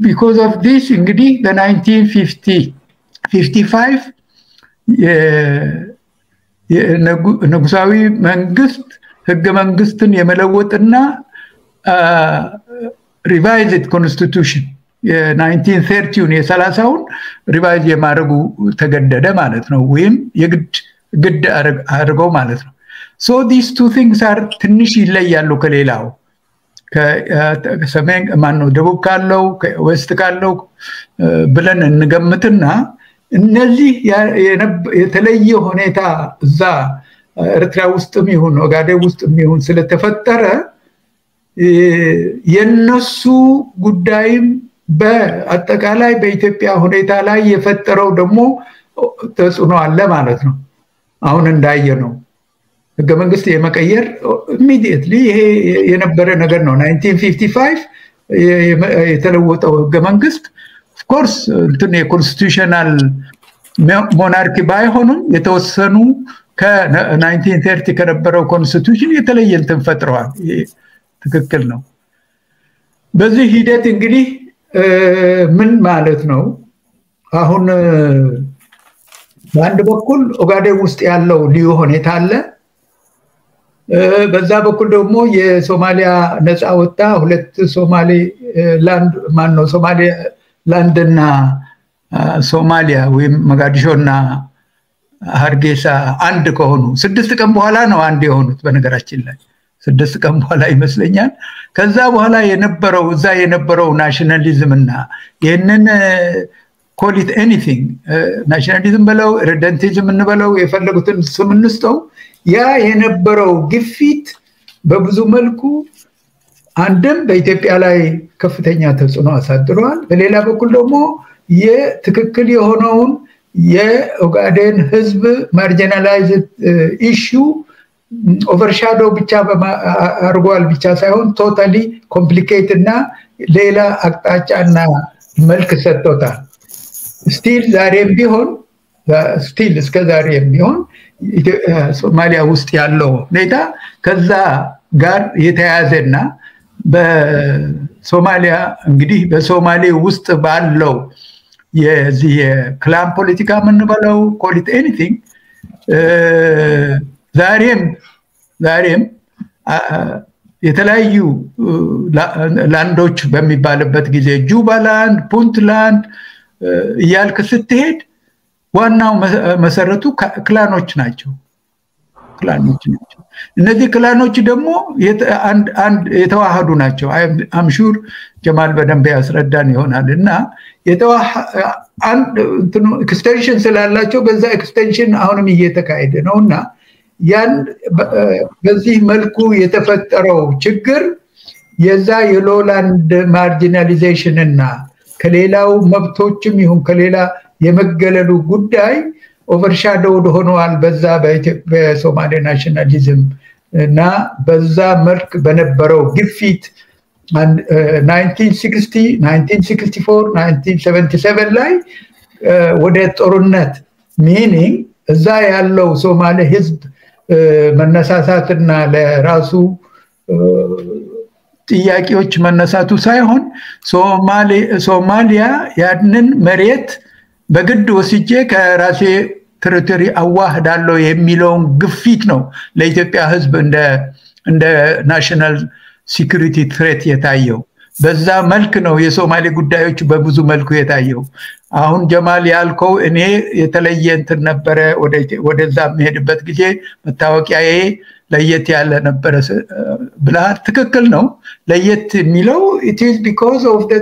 because of this እንግዲህ በ1955 የንጉሳዊ መንግስት ህገ መንግስትን የመለወጥና revised constitution የ1930ን የ30ውን ሪቫይዝ የማድረጉ ተገደደ ማለት ነው ወይም የግድ አድርገው ማለት ነው so these two things are ትንሽ ይለያሉ ከሌላው ከሰሜን ማነው ደቡብ ካለው ከዌስት ካለው ብለን እንገምትና እነዚህ የተለየ ሁኔታ እዛ ኤርትራ ውስጥም ይሁን ኦጋዴን ውስጥም ይሁን ስለተፈጠረ የነሱ ጉዳይም በአጠቃላይ በኢትዮጵያ ሁኔታ ላይ የፈጠረው ደግሞ ተጽዕኖ አለ ማለት ነው አሁን እንዳየነው ህገ መንግስት የመቀየር immediately ይሄ የነበረ ነገር ነው 1955 የተለወጠው ህገ መንግስት of course እንትን የኮንስቲቱሽናል ሞናርኪ ባይሆኑም የተወሰኑ ከ1930 ከነበረው ኮንስቲቱሽን የተለየ እንትን ፈጥረዋል ትክክል ነው በዚህ ሂደት እንግዲህ ምን ማለት ነው አሁን በአንድ በኩል ኦጋዴን ውስጥ ያለው ልዩ ሁኔታ አለ። በዛ በኩል ደግሞ የሶማሊያ ነፃ ወጣ ሁለት ሶማሌ ላንድ ማነው ሶማሌ ላንድና ሶማሊያ ወይም መጋዲሾና ሀርጌሳ አንድ ከሆኑ 6 ቀን በኋላ ነው አንድ የሆኑት። በነገራችን ላይ 6 ቀን በኋላ ይመስለኛል። ከዛ በኋላ የነበረው እዛ የነበረው ናሽናሊዝም እና ይሄንን call it anything ናሽናሊዝም በለው ሬደንቲዝም እንበለው የፈለጉትን ስም እንስጠው ያ የነበረው ግፊት በብዙ መልኩ አንድም በኢትዮጵያ ላይ ከፍተኛ ተጽዕኖ አሳድሯል። በሌላ በኩል ደግሞ የትክክል የሆነውን የኦጋዴን ህዝብ ማርጂናላይዝድ ኢሹ ኦቨርሻዶ ብቻ አርጓል ብቻ ሳይሆን ቶታሊ ኮምፕሊኬትድ እና ሌላ አቅጣጫና መልክ ሰጥቶታል። ስቲል ዛሬም ቢሆን ስቲል እስከ ዛሬም ቢሆን ሶማሊያ ውስጥ ያለው ሁኔታ ከዛ ጋር የተያያዘና በሶማሊያ እንግዲህ በሶማሌ ውስጥ ባለው የዚህ የክላን ፖለቲካ ምን በለው call it anything ዛሬም የተለያዩ ላንዶች በሚባልበት ጊዜ ጁባላንድ ፑንትላንድ እያልክ ስትሄድ ዋናው መሰረቱ ክላኖች ናቸው። እነዚህ ክላኖች ደግሞ አንድ የተዋሃዱ ናቸው። አምሹር ጀማል በደንብ ያስረዳን ይሆናልና አንድ ኤክስቴንሽን ስላላቸው በዛ ኤክስቴንሽን አሁንም እየተካሄደ ነውና ያን በዚህ መልኩ የተፈጠረው ችግር የዛ የሎላንድ ማርጂናላይዜሽን እና ከሌላው መብቶችም ይሁን ከሌላ የመገለሉ ጉዳይ ኦቨርሻዶውድ ሆኗል በዛ በሶማሌ ናሽናሊዝም እና በዛ መልክ በነበረው ግፊት 1960 1964 1977 ላይ ወደ ጦርነት ሚኒንግ እዛ ያለው ሶማሌ ህዝብ መነሳሳትና ለራሱ ጥያቄዎች መነሳቱ ሳይሆን ሶማሊያ ያንን መሬት በግድ ወስጄ ከራሴ ቴሪቶሪ አዋህዳለሁ የሚለውን ግፊት ነው ለኢትዮጵያ ህዝብ እንደ ናሽናል ሴኩሪቲ ትሬት የታየው። በዛ መልክ ነው የሶማሌ ጉዳዮች በብዙ መልኩ የታየው። አሁን ጀማል ያልከው እኔ የተለየ እንትን ነበረ ወደዛ መሄድበት ጊዜ መታወቂያዬ ለየት ያለ ነበረ ብለሃል። ትክክል ነው። ለየት የሚለው it is because of the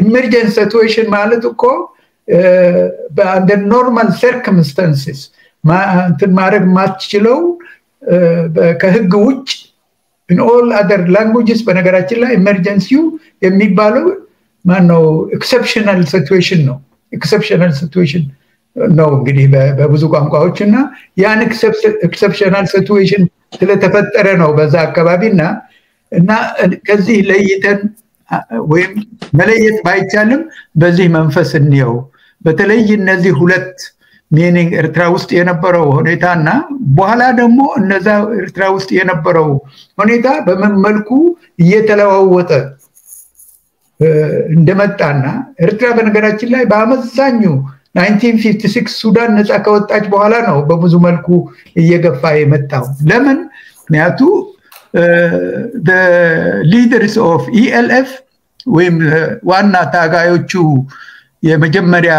emergency situation ማለት እኮ under normal circumstances እንትን ማድረግ ማትችለው ከህግ ውጭ in all other languages በነገራችን ላይ emergency የሚባለው ማነው exceptional situation ነው። exceptional situation ነው እንግዲህ በብዙ ቋንቋዎችና ያን exceptional situation ስለተፈጠረ ነው በዛ አካባቢና እና ከዚህ ለይተን ወይም መለየት ባይቻልም በዚህ መንፈስ እንየው። በተለይ እነዚህ ሁለት ሚኒንግ ኤርትራ ውስጥ የነበረው ሁኔታና በኋላ ደግሞ እነዛ ኤርትራ ውስጥ የነበረው ሁኔታ በምን መልኩ እየተለዋወጠ እንደመጣና ኤርትራ በነገራችን ላይ በአመዛኙ 1956 ሱዳን ነፃ ከወጣች በኋላ ነው በብዙ መልኩ እየገፋ የመጣው። ለምን? ምክንያቱ the leaders of ELF ወይም ዋና ታጋዮቹ የመጀመሪያ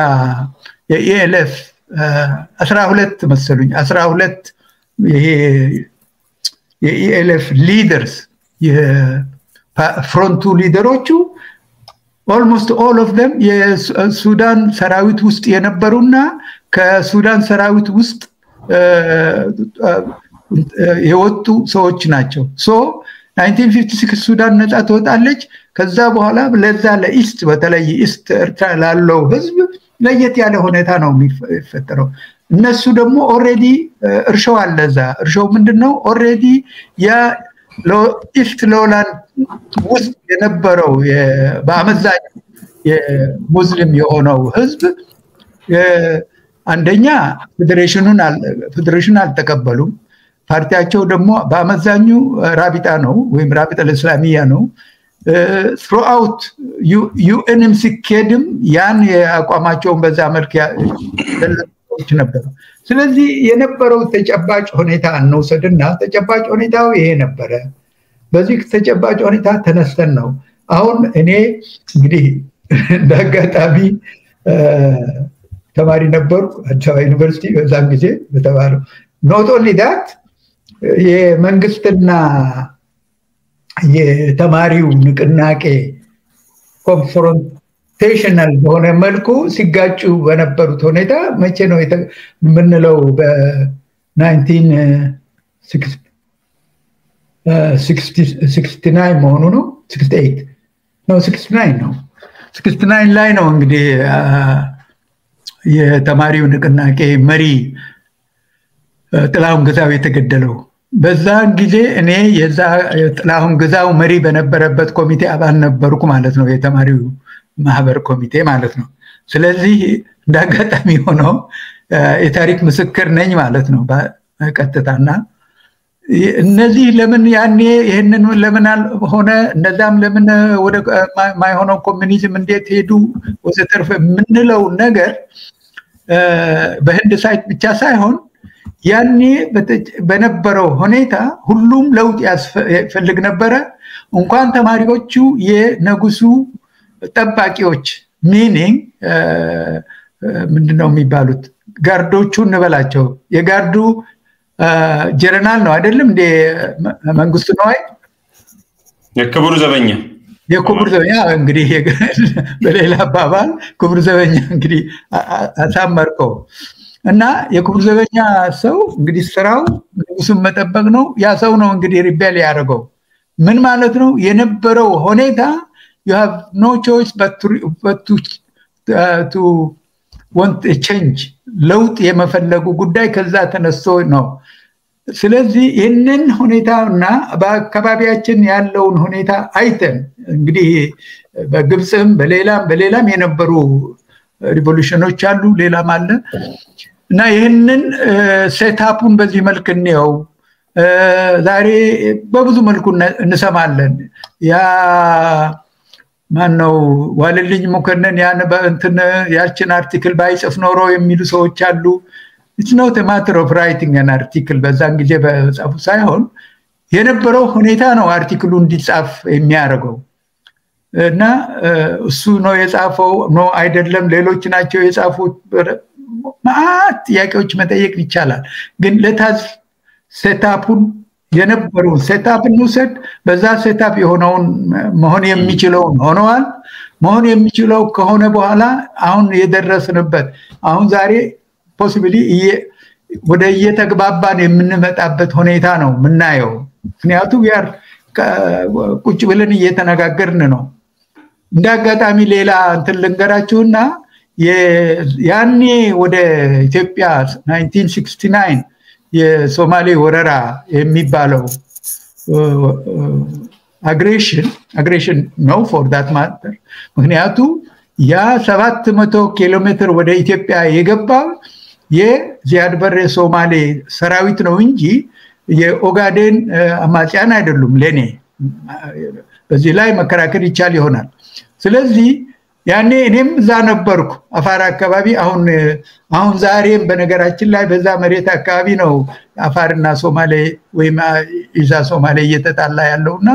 የELF 12 መሰሉኝ 12 ይሄ የELF ሊደርስ የፍሮንቱ ሊደሮቹ almost all of them የሱዳን ሰራዊት ውስጥ የነበሩና ከሱዳን ሰራዊት ውስጥ የወጡ ሰዎች ናቸው። 1956 ሱዳን ነፃ ትወጣለች። ከዛ በኋላ ለዛ ለኢስት በተለይ ኢስት ኤርትራ ላለው ህዝብ ለየት ያለ ሁኔታ ነው የሚፈጠረው። እነሱ ደግሞ ኦሬዲ እርሻው አለዛ እርሻው ምንድነው ኦሬዲ ያ ኢስት ሎላንድ ውስጥ የነበረው በአመዛኝ የሙስሊም የሆነው ህዝብ አንደኛ ፌዴሬሽኑን አልተቀበሉም። ፓርቲያቸው ደግሞ በአመዛኙ ራቢጣ ነው ወይም ራቢጣ ለእስላሚያ ነው። throughout ዩኤንም ሲኬድም ያን የአቋማቸውን በዛ መልክ ለውጦች ነበሩ። ስለዚህ የነበረው ተጨባጭ ሁኔታ እንውሰድና ተጨባጭ ሁኔታው ይሄ ነበረ። በዚህ ተጨባጭ ሁኔታ ተነስተን ነው አሁን እኔ እንግዲህ እንዳጋጣሚ ተማሪ ነበርኩ አዲስ አበባ ዩኒቨርሲቲ በዛን ጊዜ በተባለው not only that የመንግስትና የተማሪው ንቅናቄ ኮንፍሮንቴሽናል በሆነ መልኩ ሲጋጩ በነበሩት ሁኔታ መቼ ነው የምንለው በ1969 መሆኑ ነው 68 ነው 69 ነው 69 ላይ ነው እንግዲህ የተማሪው ንቅናቄ መሪ ጥላሁን ግዛው የተገደለው። በዛን ጊዜ እኔ የዛ ጥላሁን ግዛው መሪ በነበረበት ኮሚቴ አባል ነበርኩ ማለት ነው፣ የተማሪው ማህበር ኮሚቴ ማለት ነው። ስለዚህ እንዳጋጣሚ ሆኖ የታሪክ ምስክር ነኝ ማለት ነው በቀጥታና እነዚህ ለምን ያኔ ይሄንን ለምን ሆነ እነዛም ለምን ወደ ማይሆነው ኮሙኒዝም እንዴት ሄዱ ወዘተርፈ ምንለው ነገር በህንድ ሳይት ብቻ ሳይሆን ያኔ በነበረው ሁኔታ ሁሉም ለውጥ ያስፈልግ ነበረ። እንኳን ተማሪዎቹ የንጉሱ ጠባቂዎች ሚኒንግ ምንድነው የሚባሉት ጋርዶቹ እንበላቸው የጋርዱ ጀነራል ነው አይደለም እንደ መንግስቱ ነው አይ የክቡር ዘበኛ እንግዲህ በሌላ አባባል ክቡር ዘበኛ እንግዲህ አሳመርከው እና የክቡር ዘበኛ ሰው እንግዲህ ስራው ንጉሱን መጠበቅ ነው። ያ ሰው ነው እንግዲህ ሪቤል ያደረገው ምን ማለት ነው የነበረው ሁኔታ you have no choice but to want a change ለውጥ የመፈለጉ ጉዳይ ከዛ ተነስቶ ነው። ስለዚህ ይህንን ሁኔታና በአካባቢያችን ያለውን ሁኔታ አይተን እንግዲህ በግብጽም በሌላም የነበሩ ሪቮሉሽኖች አሉ ሌላም አለ እና ይህንን ሴታፑን በዚህ መልክ ነው ዛሬ በብዙ መልኩ እንሰማለን። ያ ማነው ዋለልኝ መኮንን ያን በእንትን ያችን አርቲክል ባይጽፍ ኖሮ የሚሉ ሰዎች አሉ። it's not a matter of writing an article በዛን ጊዜ በጻፉ ሳይሆን የነበረው ሁኔታ ነው አርቲክሉ እንዲጻፍ የሚያደርገው እና እሱ ነው የጻፈው ነው አይደለም ሌሎች ናቸው የጻፉት ማለት ጥያቄዎች መጠየቅ ይቻላል። ግን ለታዝ ሴታፑን የነበረው ሴታፕ እንውሰድ በዛ ሴታፕ የሆነውን መሆን የሚችለው ሆነዋል። መሆን የሚችለው ከሆነ በኋላ አሁን የደረስንበት አሁን ዛሬ ፖሲብሊ ወደ እየተግባባን የምንመጣበት ሁኔታ ነው ምናየው። ምክንያቱም ያር ቁጭ ብለን እየተነጋገርን ነው። እንዳጋጣሚ ሌላ እንትን ልንገራችሁና ያኔ ወደ ኢትዮጵያ 1969 የሶማሌ ወረራ የሚባለው አግሬሽን ነው for that matter ምክንያቱም ያ 700 ኪሎ ሜትር ወደ ኢትዮጵያ የገባው የዚያድ በሬ ሶማሌ ሰራዊት ነው እንጂ የኦጋዴን አማጽያን አይደሉም። ለኔ በዚህ ላይ መከራከር ይቻል ይሆናል። ስለዚህ ያኔ እኔም እዛ ነበርኩ አፋር አካባቢ አሁን ዛሬም በነገራችን ላይ በዛ መሬት አካባቢ ነው አፋርና ሶማሌ ወይ ኢዛ ሶማሌ እየተጣላ ያለውና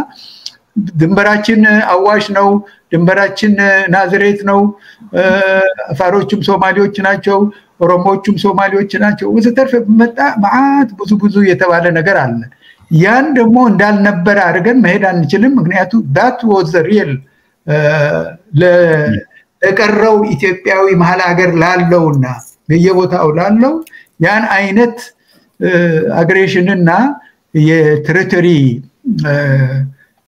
ድንበራችን አዋሽ ነው ድንበራችን ናዝሬት ነው አፋሮችም ሶማሌዎች ናቸው ኦሮሞዎችም ሶማሌዎች ናቸው ወዘተርፈ መጣ ማአት ብዙ የተባለ ነገር አለ። ያን ደግሞ እንዳልነበረ አድርገን መሄድ አንችልም። ምክንያቱም that was the real ለቀረው ኢትዮጵያዊ መሃል ሀገር ላለውና በየቦታው ላለው ያን አይነት አግሬሽንና የቴሪቶሪ